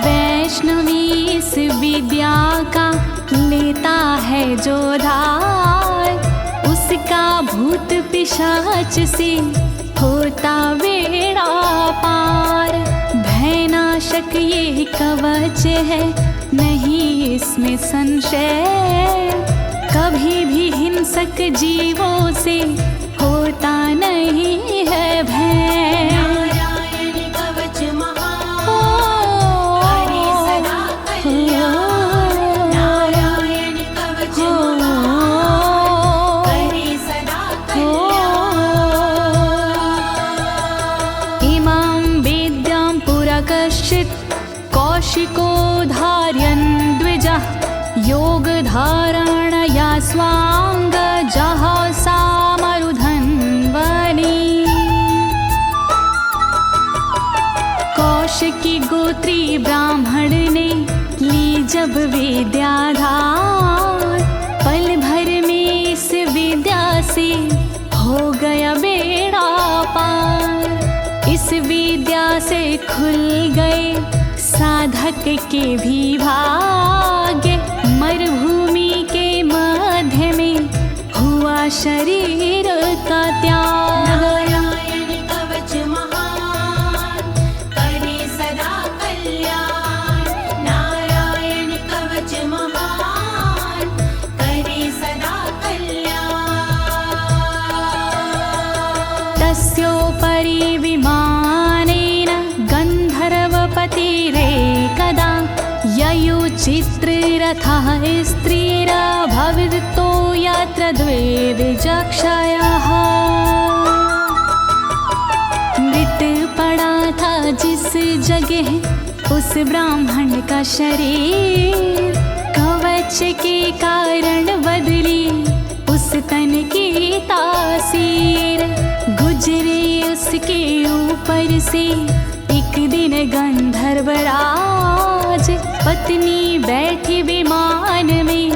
वैष्णवी इस विद्या का लेता है जो धार, उसका भूत पिशाच से होता बेड़ा पार। भयनाशक ये कवच है नहीं इसमें संशय, कभी भी हिंसक जीवों से होता नहीं है भय। नारायण कवच महान करे सदा कल्याण। नारायण कवच महान करे सदा कल्याण। इमां वेद्यां पुरा कश्चित् कौशिको धारयन् द्विजः, योगधारणया स्वाङ्गजः सामरुधन्वने। कौशिकी गोत्री ब्राह्मण ने ली जब विद्याधार, पल भर में इस विद्या से हो गया बेड़ा पार। इस विद्या से खुल गए साधक के भी भाग्य, मरुभूमि के मध्य में हुआ शरीर का त्याग। नारायण कवच महान करे सदा कल्याण। नारायण कवच महान करे सदा कल्याण। तस्योपरि विमानेन गन्धर्वपतिरेकदा, ययुचित्ररथः स्त्रीरभवितो यत्र द्वे विचक्षयः। मृत पड़ा था जिस जगह उस ब्राह्मण का शरीर, कवच के कारण बदली उस तन की तासीर। गुजरे उसके ऊपर से एक दिन गंधर्वराज, पत्नी बैठी विमान में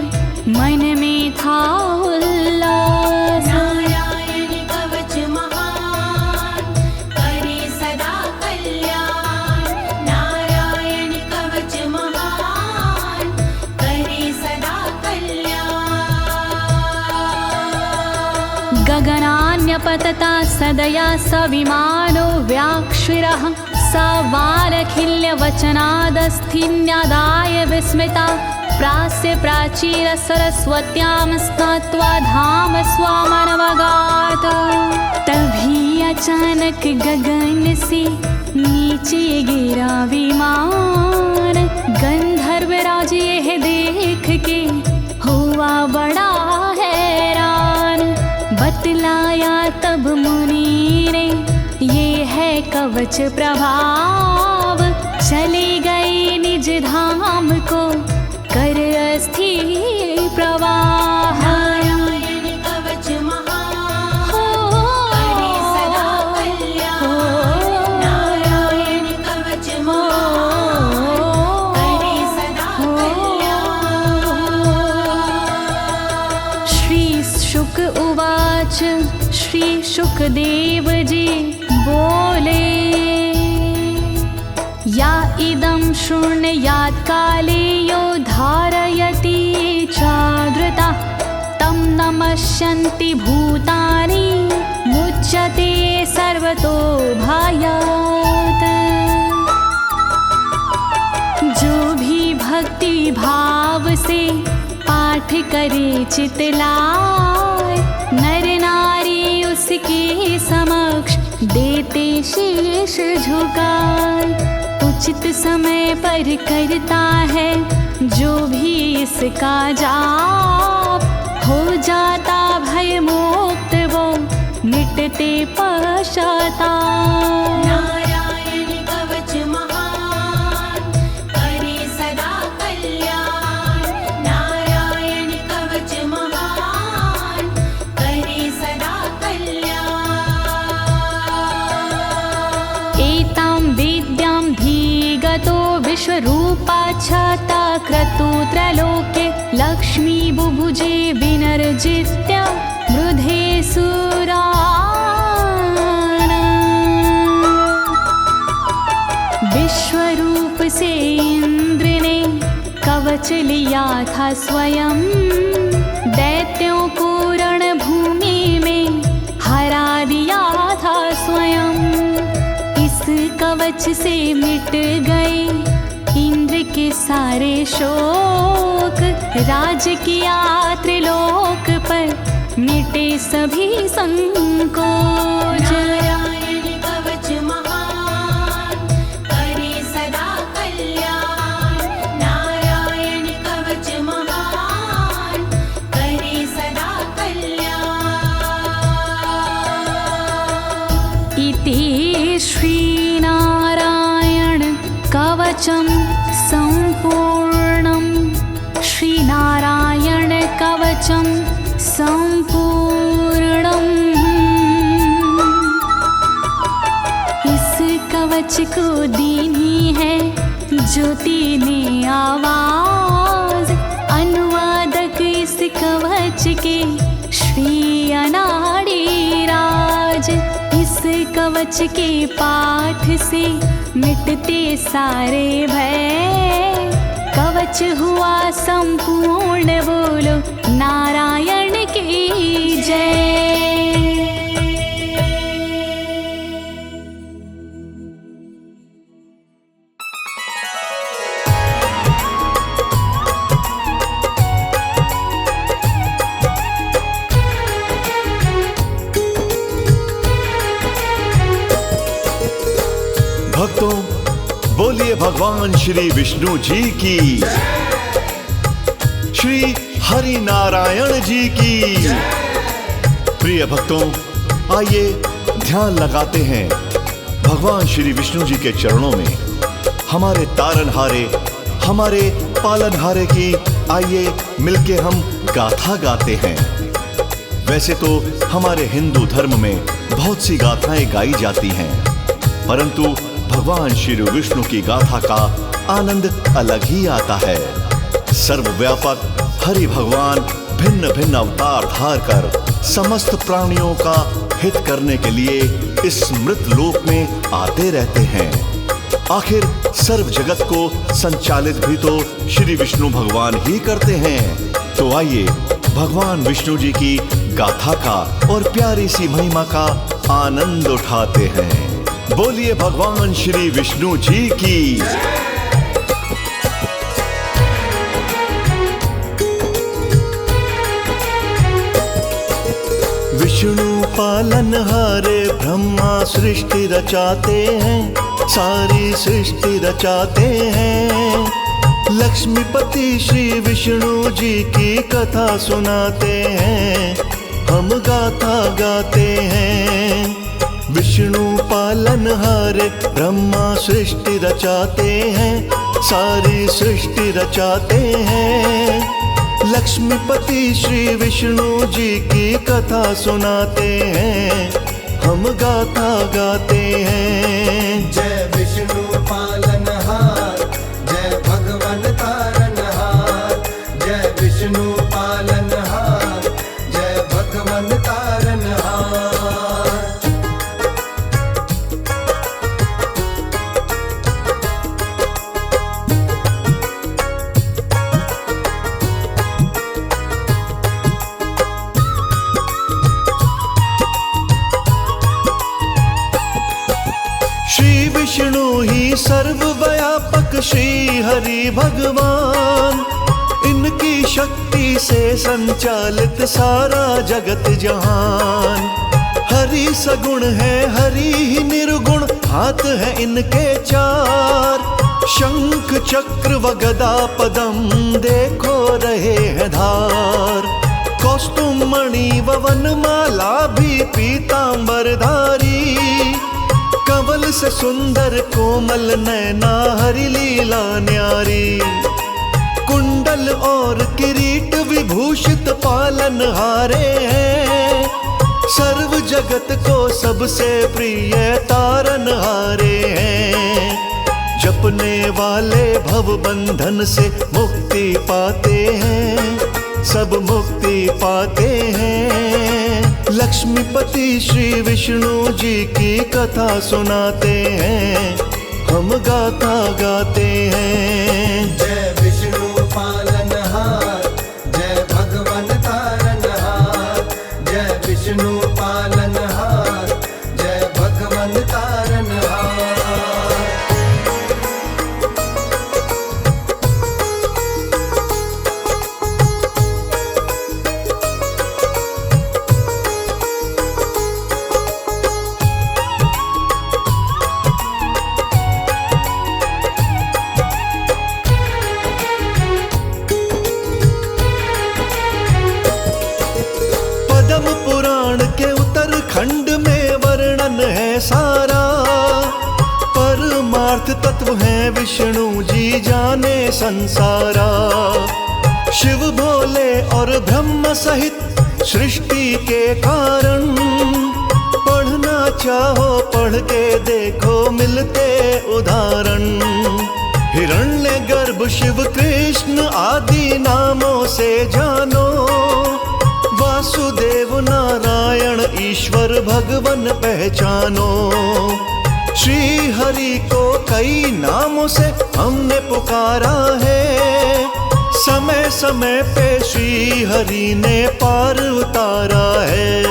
मन में था उल्लास। नारायण कवच महान करे सदा कल्याण। नारायण कवच महान करे सदा कल्याण। गगनान्यपतता सदया स विमानो व्याक्षिरः, स वालखिल्यवचनादस्थिन्यादाय विस्मिता, प्रास्य प्राचीर सरस्वत्यां स्नात्वा धाम स्वामनवगात। तभी अचानक गगन से नीचे गिरा विमान, गंधर्वराज यह देख के हुआ बड़ा हैरान। बतलाया तब मुनि ने ये है कवच प्रभाव, चले गए निज धाम को कर अस्थिर प्रवाह। नारायण कवच महान करे सदा कल्याण। नारायण कवच महान करे सदा कल्याण। श्री शुक उवाच, श्री शुकदेव जी बोले, या इदं शृणुयात् काले यो धारयति चादृता, तं नमस्यन्ति भूतानि मुच्यते सर्वतो भयात्। जो भी भक्ति भाव से पाठ करे चितलाय, नर नारी उसके समक्ष देते शीश झुकाए। उचित समय पर करता है जो भी इसका जाप, हो जाता भय मोक्ष विश्वरूपा छाता क्रतुत्रलोके लक्ष्मी बुभुजे विनर्जित्य मृधे सुराना। विश्वरूप से इंद्र ने कवच लिया था स्वयं, दैत्यों को रणभूमि में हरा दिया था स्वयं। इस कवच से मिट गए इंद्र के सारे शोक, राज किया त्रिलोक पर मिटे सभी संकोच। नारायण कवच महान करे सदा कल्याण, नारायण कवच महान करे सदा कल्याण। इति श्रीनारायण कवचं सम्पूर्णं, श्रीनारायण कवचं सम्पूर्णम्। इस कवच को दीनी है ज्योति ने आवाज, अनुवादक इस कवच के श्री अनाड़ी राज। इस कवच के पाठ से मिटते सारे भय, कवच हुआ संपूर्ण, बोलो नारायण की जय। भक्तों, बोलिए भगवान श्री विष्णु जी की, श्री हरि नारायण जी की। प्रिय भक्तों, आइए ध्यान लगाते हैं भगवान श्री विष्णु जी के चरणों में, हमारे तारनहारे, हमारे पालनहारे की आइए मिलके हम गाथा गाते हैं। वैसे तो हमारे हिंदू धर्म में बहुत सी गाथाएं गाई जाती हैं, परंतु भगवान श्री विष्णु की गाथा का आनंद अलग ही आता है। सर्वव्यापक हरि भगवान भिन्न भिन्न अवतार धार कर समस्त प्राणियों का हित करने के लिए इस मृत लोक में आते रहते हैं। आखिर सर्व जगत को संचालित भी तो श्री विष्णु भगवान ही करते हैं। तो आइए भगवान विष्णु जी की गाथा का और प्यारी सी महिमा का आनंद उठाते हैं। बोलिए भगवान श्री विष्णु जी की। विष्णु पालनहारे ब्रह्मा सृष्टि रचाते हैं, सारी सृष्टि रचाते हैं। लक्ष्मीपति श्री विष्णु जी की कथा सुनाते हैं, हम गाथा गाते हैं। विष्णु पालनहारे ब्रह्मा सृष्टि रचाते हैं, सारी सृष्टि रचाते हैं। लक्ष्मीपति श्री विष्णु जी की कथा सुनाते हैं, हम गाथा गाते हैं। जय विष्णु पालनहार, जय भगवान तारनहार। जय विष्णु पालनहार, जय भगवान तारनहार। श्री विष्णु ही सर्वव्यापक श्री हरि भगवान, इनकी शक्ति से संचालित सारा जगत जहान। हरि सगुण है, हरि ही निर्गुण, हाथ है इनके चार। शंख चक्र व गदा पदम देखो रहे हैं धार। कौस्तुम मणि व वनमाला भी पीतांबरधारी। कंवल से सुंदर कोमल नैना हरि लीला न्यारी। कुंडल और किरीट विभूषित पालनहारे हैं, सर्व जगत को सबसे प्रिय तारनहारे हैं। जपने वाले भव बंधन से मुक्ति पाते हैं, सब मुक्ति पाते हैं। लक्ष्मीपति श्री विष्णु जी की कथा सुनाते हैं, हम गाथा गाते हैं। जय विष्णु पालनहार, जय भगवन तारनहार, जय विष्णु पालनहार, जय भगवन तारनहार। पद्म पुराण के उत्तरखंड में वर्णन है सारा, परमार्थ तत्व है विष्णु जी जाने संसारा। शिव भोले और ब्रह्म सहित सृष्टि के कारण, पढ़ना चाहो पढ़ के देखो मिलते उदाहरण। हिरण्यगर्भ शिव कृष्ण आदि नामों से जानो, वासुदेव नारायण ईश्वर भगवन पहचानो। श्री हरि को कई नामों से हमने पुकारा है, समय समय पे श्री हरि ने पार उतारा है।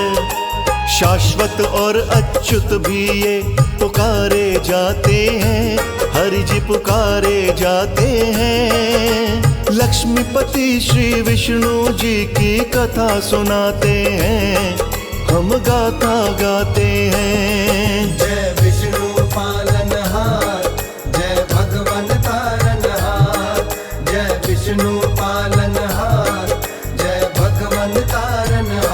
शाश्वत और अच्युत भी ये पुकारे जाते हैं, हरि जी पुकारे जाते हैं। लक्ष्मीपति श्री विष्णु जी की कथा सुनाते हैं, हम गाथा गाते हैं। जय विष्णु पालनहार, जय भगवन तारनहार, जय विष्णु पालनहार, जय भगवन तारनहार।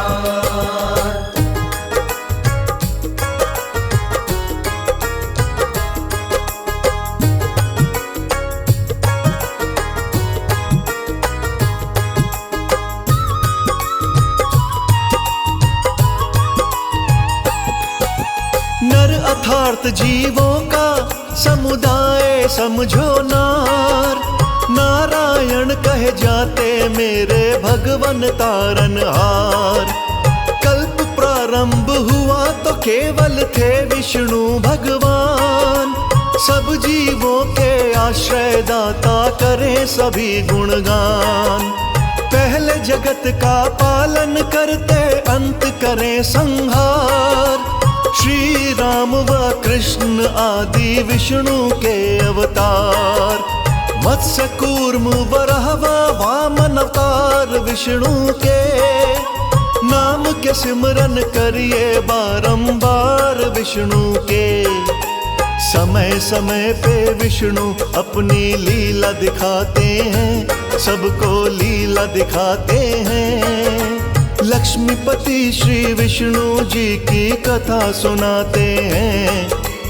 नर अर्थात जीवों का समुदाय समझो नार, नारायण कहे जाते मेरे भगवन तारनहार। कल्प प्रारंभ हुआ तो केवल थे विष्णु भगवान, सब जीवों के आश्रय दाता करें सभी गुणगान। पहले जगत का पालन करते अंत करें संहार, श्री राम व कृष्ण आदि विष्णु के अवतार। मत्स्य कूर्म वराह व वामन अवतार विष्णु के, नाम के सिमरन करिए बारंबार विष्णु के। समय समय पे विष्णु अपनी लीला दिखाते हैं, सबको लीला दिखाते हैं। लक्ष्मीपति श्री विष्णु जी की कथा सुनाते हैं,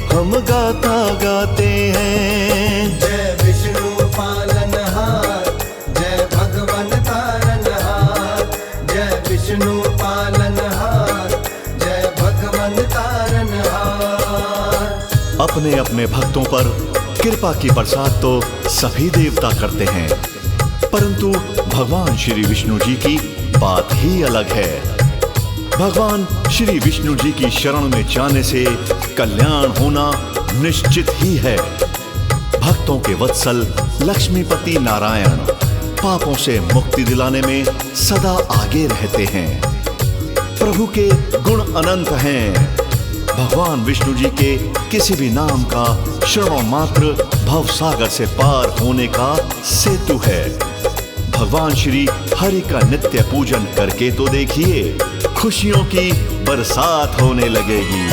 हम गाथा गाते हैं। जय विष्णु पालनहार, जय भगवन तारनहार, जय विष्णु पालनहार, जय भगवन तारनहार। अपने अपने भक्तों पर कृपा की बरसात तो सभी देवता करते हैं, परंतु भगवान श्री विष्णु जी की बात ही अलग है। भगवान श्री विष्णु जी की शरण में जाने से कल्याण होना निश्चित ही है। भक्तों के वत्सल लक्ष्मीपति नारायण पापों से मुक्ति दिलाने में सदा आगे रहते हैं। प्रभु के गुण अनंत हैं। भगवान विष्णु जी के किसी भी नाम का श्रवण मात्र भव सागर से पार होने का सेतु है। भगवान श्री हरि का नित्य पूजन करके तो देखिए, खुशियों की बरसात होने लगेगी।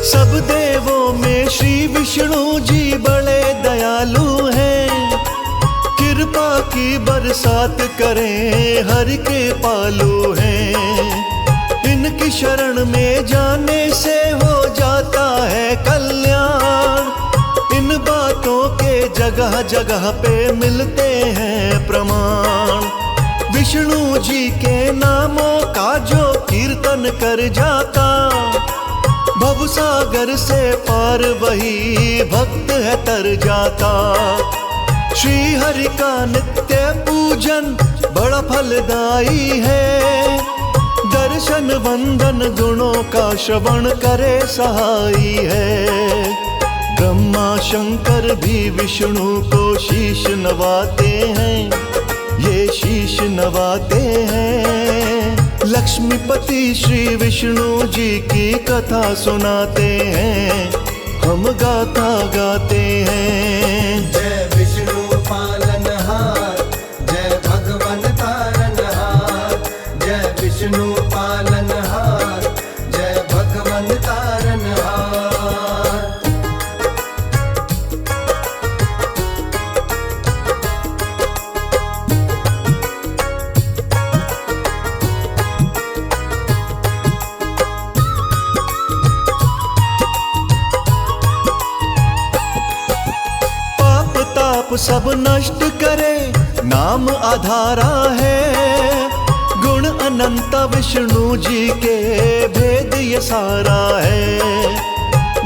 सब देवों में श्री विष्णु जी बड़े दयालु हैं, कृपा की बरसात करें हरि के पालू हैं। इनकी शरण में जाने से हो जाता है कल्याण, इन बातों के जगह जगह पे मिलते हैं प्रमाण। विष्णु जी के नामों का जो कीर्तन कर जाता, भवसागर से पार वही भक्त है तर जाता। श्री हरि का नित्य पूजन बड़ा फलदायी है, दर्शन वंदन गुणों का श्रवण करे सहाई है। ब्रह्मा शंकर भी विष्णु को शीश नवाते हैं, ये शीश नवाते हैं। लक्ष्मीपति श्री विष्णु जी की कथा सुनाते हैं, हम गाथा गाते हैं। जय विष्णु पालनहार, जय भगवन तारनहार। जय विष्णु पालनहार, जय भगवन तारनहार। सब नष्ट करे नाम आधारा है, गुण अनंत विष्णु जी के भेद ये सारा है।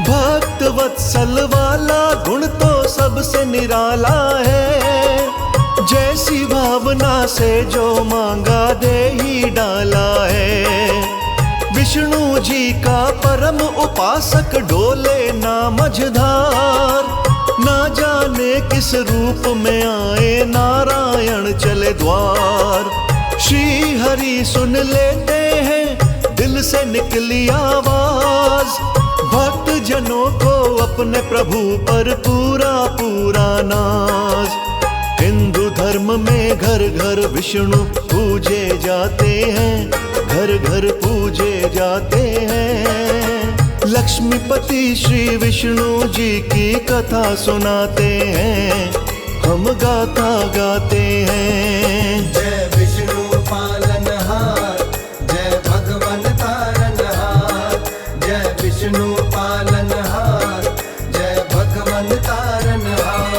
भक्त वत्सल वाला गुण तो सबसे निराला है, जैसी भावना से जो मांगा दे ही डाला है। विष्णु जी का परम उपासक डोले ना मझधार, ना जाने किस रूप में आए नारायण चले द्वार। श्री हरि सुन लेते हैं दिल से निकली आवाज, भक्त जनों को अपने प्रभु पर पूरा पूरा नाज। हिंदू धर्म में घर घर विष्णु पूजे जाते हैं, घर घर पूजे जाते हैं। लक्ष्मीपति श्री विष्णु जी की कथा सुनाते हैं, हम गाथा गाते हैं। जय विष्णु पालनहार, जय भगवन तारनहार। जय विष्णु पालनहार, जय भगवन तारनहार।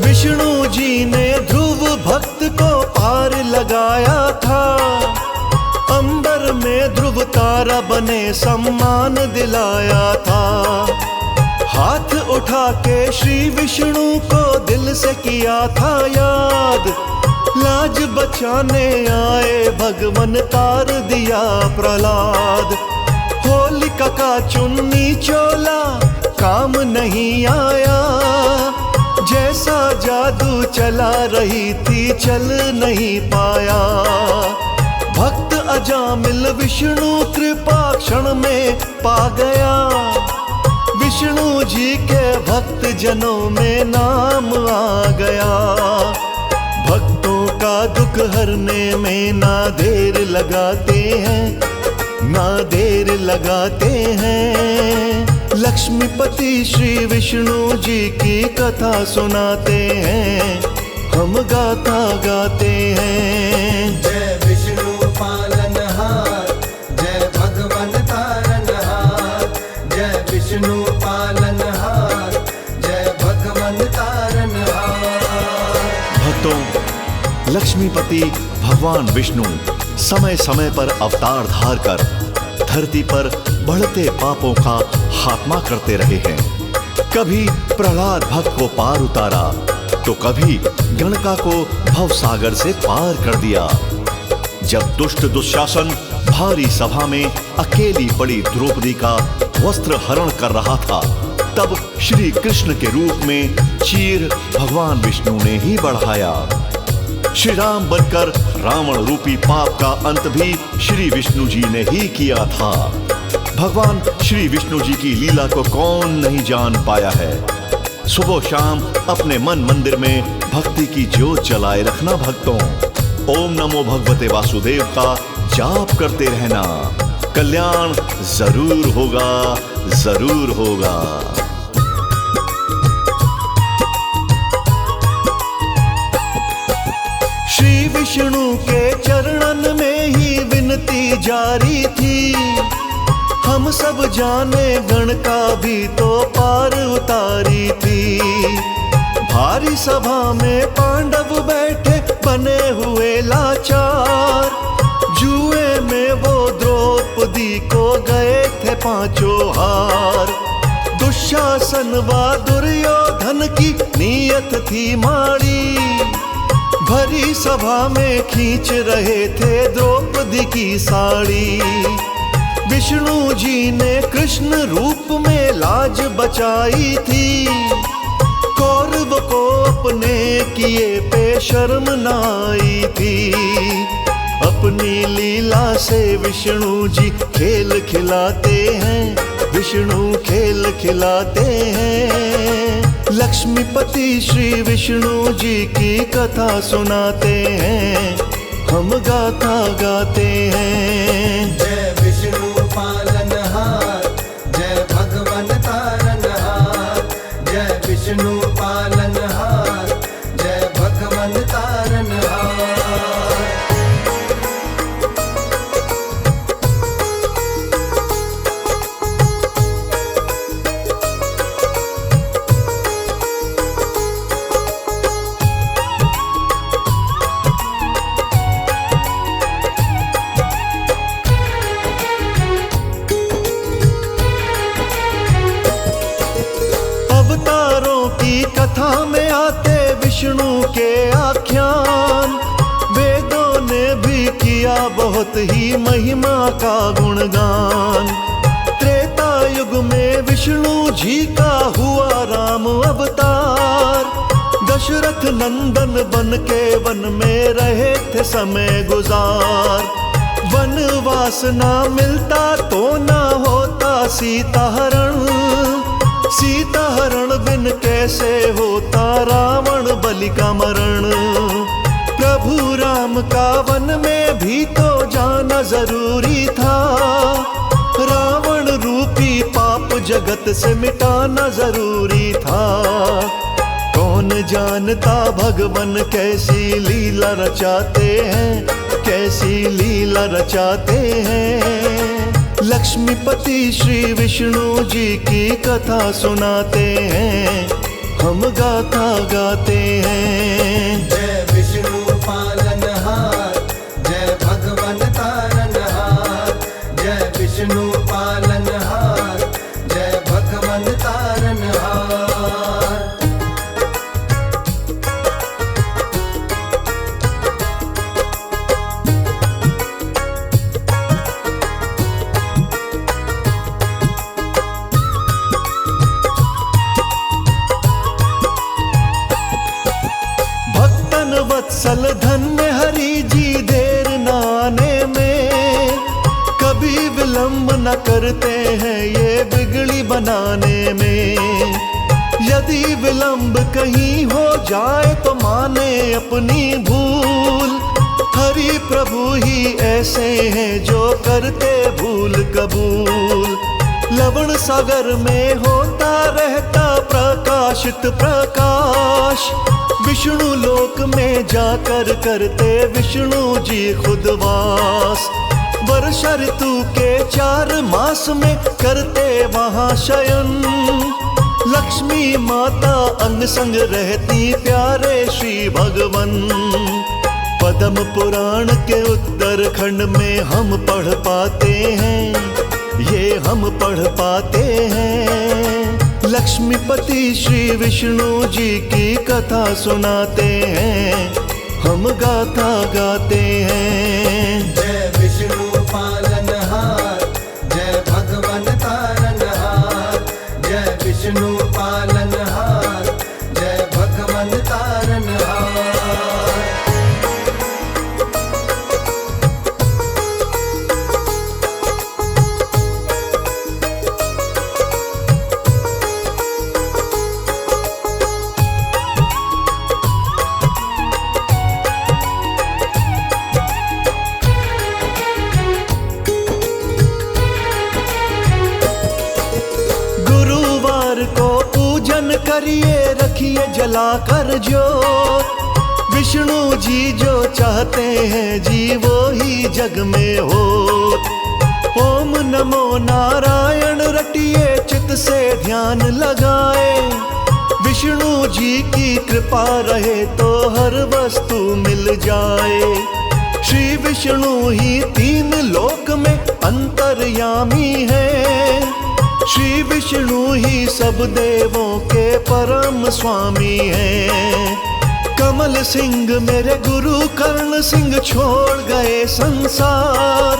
विष्णु जी ने ध्रुव भक्त को पार लगाया था, अंबर में ध्रुव तारा बने सम्मान दिलाया था। हाथ उठा के श्री विष्णु को दिल से किया था याद, लाज बचाने आए भगवन तार दिया प्रहलाद। होलिका का चुन्नी चोला काम नहीं आया, जैसा जादू चला रही थी चल नहीं पाया। भक्त अजामिल विष्णु कृपा क्षण में पा गया, विष्णु जी के भक्त जनों में नाम आ गया। भक्तों का दुख हरने में ना देर लगाते हैं, ना देर लगाते हैं। लक्ष्मीपति श्री विष्णु जी की कथा सुनाते हैं, हम गाथा गाते हैं। जय विष्णु पालनहार, जय भगवन तारनहार। जय विष्णु पालनहार, जय भगवन तारनहार। भक्तों, लक्ष्मीपति भगवान विष्णु समय समय पर अवतार धार कर धरती पर बढ़ते पापों का खात्मा करते रहे हैं। कभी प्रहलाद भक्त को पार उतारा, तो कभी गणका को भवसागर से पार कर दिया। जब दुष्ट दुशासन भारी सभा में अकेली पड़ी द्रौपदी का वस्त्र हरण कर रहा था, तब श्री कृष्ण के रूप में चीर भगवान विष्णु ने ही बढ़ाया। श्री राम बनकर रावण रूपी पाप का अंत भी श्री विष्णु जी ने ही किया था। भगवान श्री विष्णु जी की लीला को कौन नहीं जान पाया है। सुबह शाम अपने मन मंदिर में भक्ति की ज्योत जलाए रखना भक्तों। ओम नमो भगवते वासुदेव का जाप करते रहना, कल्याण जरूर होगा, जरूर होगा। श्री विष्णु के चरणन में ही विनती जारी थी, हम सब जाने गण का भी तो पार उतारी थी। भारी सभा में पांडव बैठे बने हुए लाचार, जुए में वो द्रौपदी को गए थे पांचों हार। दुशासन व दुर्योधन की नीयत थी माड़ी, भरी सभा में खींच रहे थे द्रौपदी की साड़ी। विष्णु जी ने कृष्ण रूप में लाज बचाई थी, कौरव को अपने किए पे शर्म न आई थी। अपनी लीला से विष्णु जी खेल खिलाते हैं, विष्णु खेल खिलाते हैं। लक्ष्मीपति श्री विष्णु जी की कथा सुनाते हैं, हम गाथा गाते हैं। जय विष्णु पालनहार, जय भगवन तारनहार। जय विष्णु पालनहार, जय भगवन तारनहार। कथा में आते विष्णु के आख्यान, वेदों ने भी किया बहुत ही महिमा का गुणगान। त्रेता युग में विष्णु जी का हुआ राम अवतार, दशरथ नंदन बन के वन में रहे थे समय गुजार। वनवास ना मिलता तो ना होता सीता हरण, सीता हरण बिन कैसे होता रावण बलि का मरण। प्रभु राम का वन में भी तो जाना जरूरी था, रावण रूपी पाप जगत से मिटाना जरूरी था। कौन जानता भगवन कैसी लीला रचाते हैं, कैसी लीला रचाते हैं। लक्ष्मीपति श्री विष्णु जी की कथा सुनाते हैं, हम गाथा गाते हैं। जय विष्णु पालनहार, जय भगवन तारनहार। जय विष्णु पालनहार, जय भगवन तारनहार। वत्सल धन्य हरि जी देर न आने में, कभी विलंब न करते हैं ये बिगड़ी बनाने में। यदि विलंब कहीं हो जाए तो माने अपनी भूल, हरि प्रभु ही ऐसे हैं जो करते भूल कबूल। लवण सागर में होता रहता प्रकाशित प्रकाश, विष्णु लोक में जाकर करते विष्णु जी खुद वास। वर्षा ऋतु के 4 मास में करते वहाँ शयन, लक्ष्मी माता अंग संग रहती प्यारे श्री भगवन। पद्म पुराण के उत्तरखंड में हम पढ़ पाते हैं, ये हम पढ़ पाते हैं। लक्ष्मीपति श्री विष्णु जी की कथा सुनाते हैं, हम गाथा गाते हैं। जय विष्णु पालनहार, जय भगवन तारनहार। जय विष्णु पालनहार, जय भगवन तारनहार। करिए रखिए जला कर ज्योत। विष्णु जी जो चाहते हैं जी वो ही जग में हो। ओम नमो नारायण रटिए चित से ध्यान लगाए। विष्णु जी की कृपा रहे तो हर वस्तु मिल जाए। श्री विष्णु ही तीन लोक में अंतर्यामी है। श्री विष्णु ही सब देवों के परम स्वामी हैं। कमल सिंह मेरे गुरु कर्ण सिंह छोड़ गए संसार,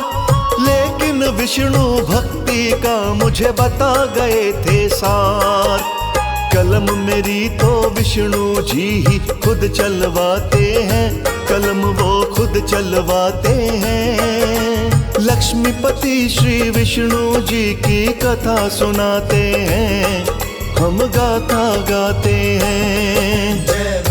लेकिन विष्णु भक्ति का मुझे बता गए थे सार। कलम मेरी तो विष्णु जी ही खुद चलवाते हैं, कलम वो खुद चलवाते हैं। लक्ष्मीपति श्री विष्णु जी की कथा सुनाते हैं, हम गाथा गाते हैं। जय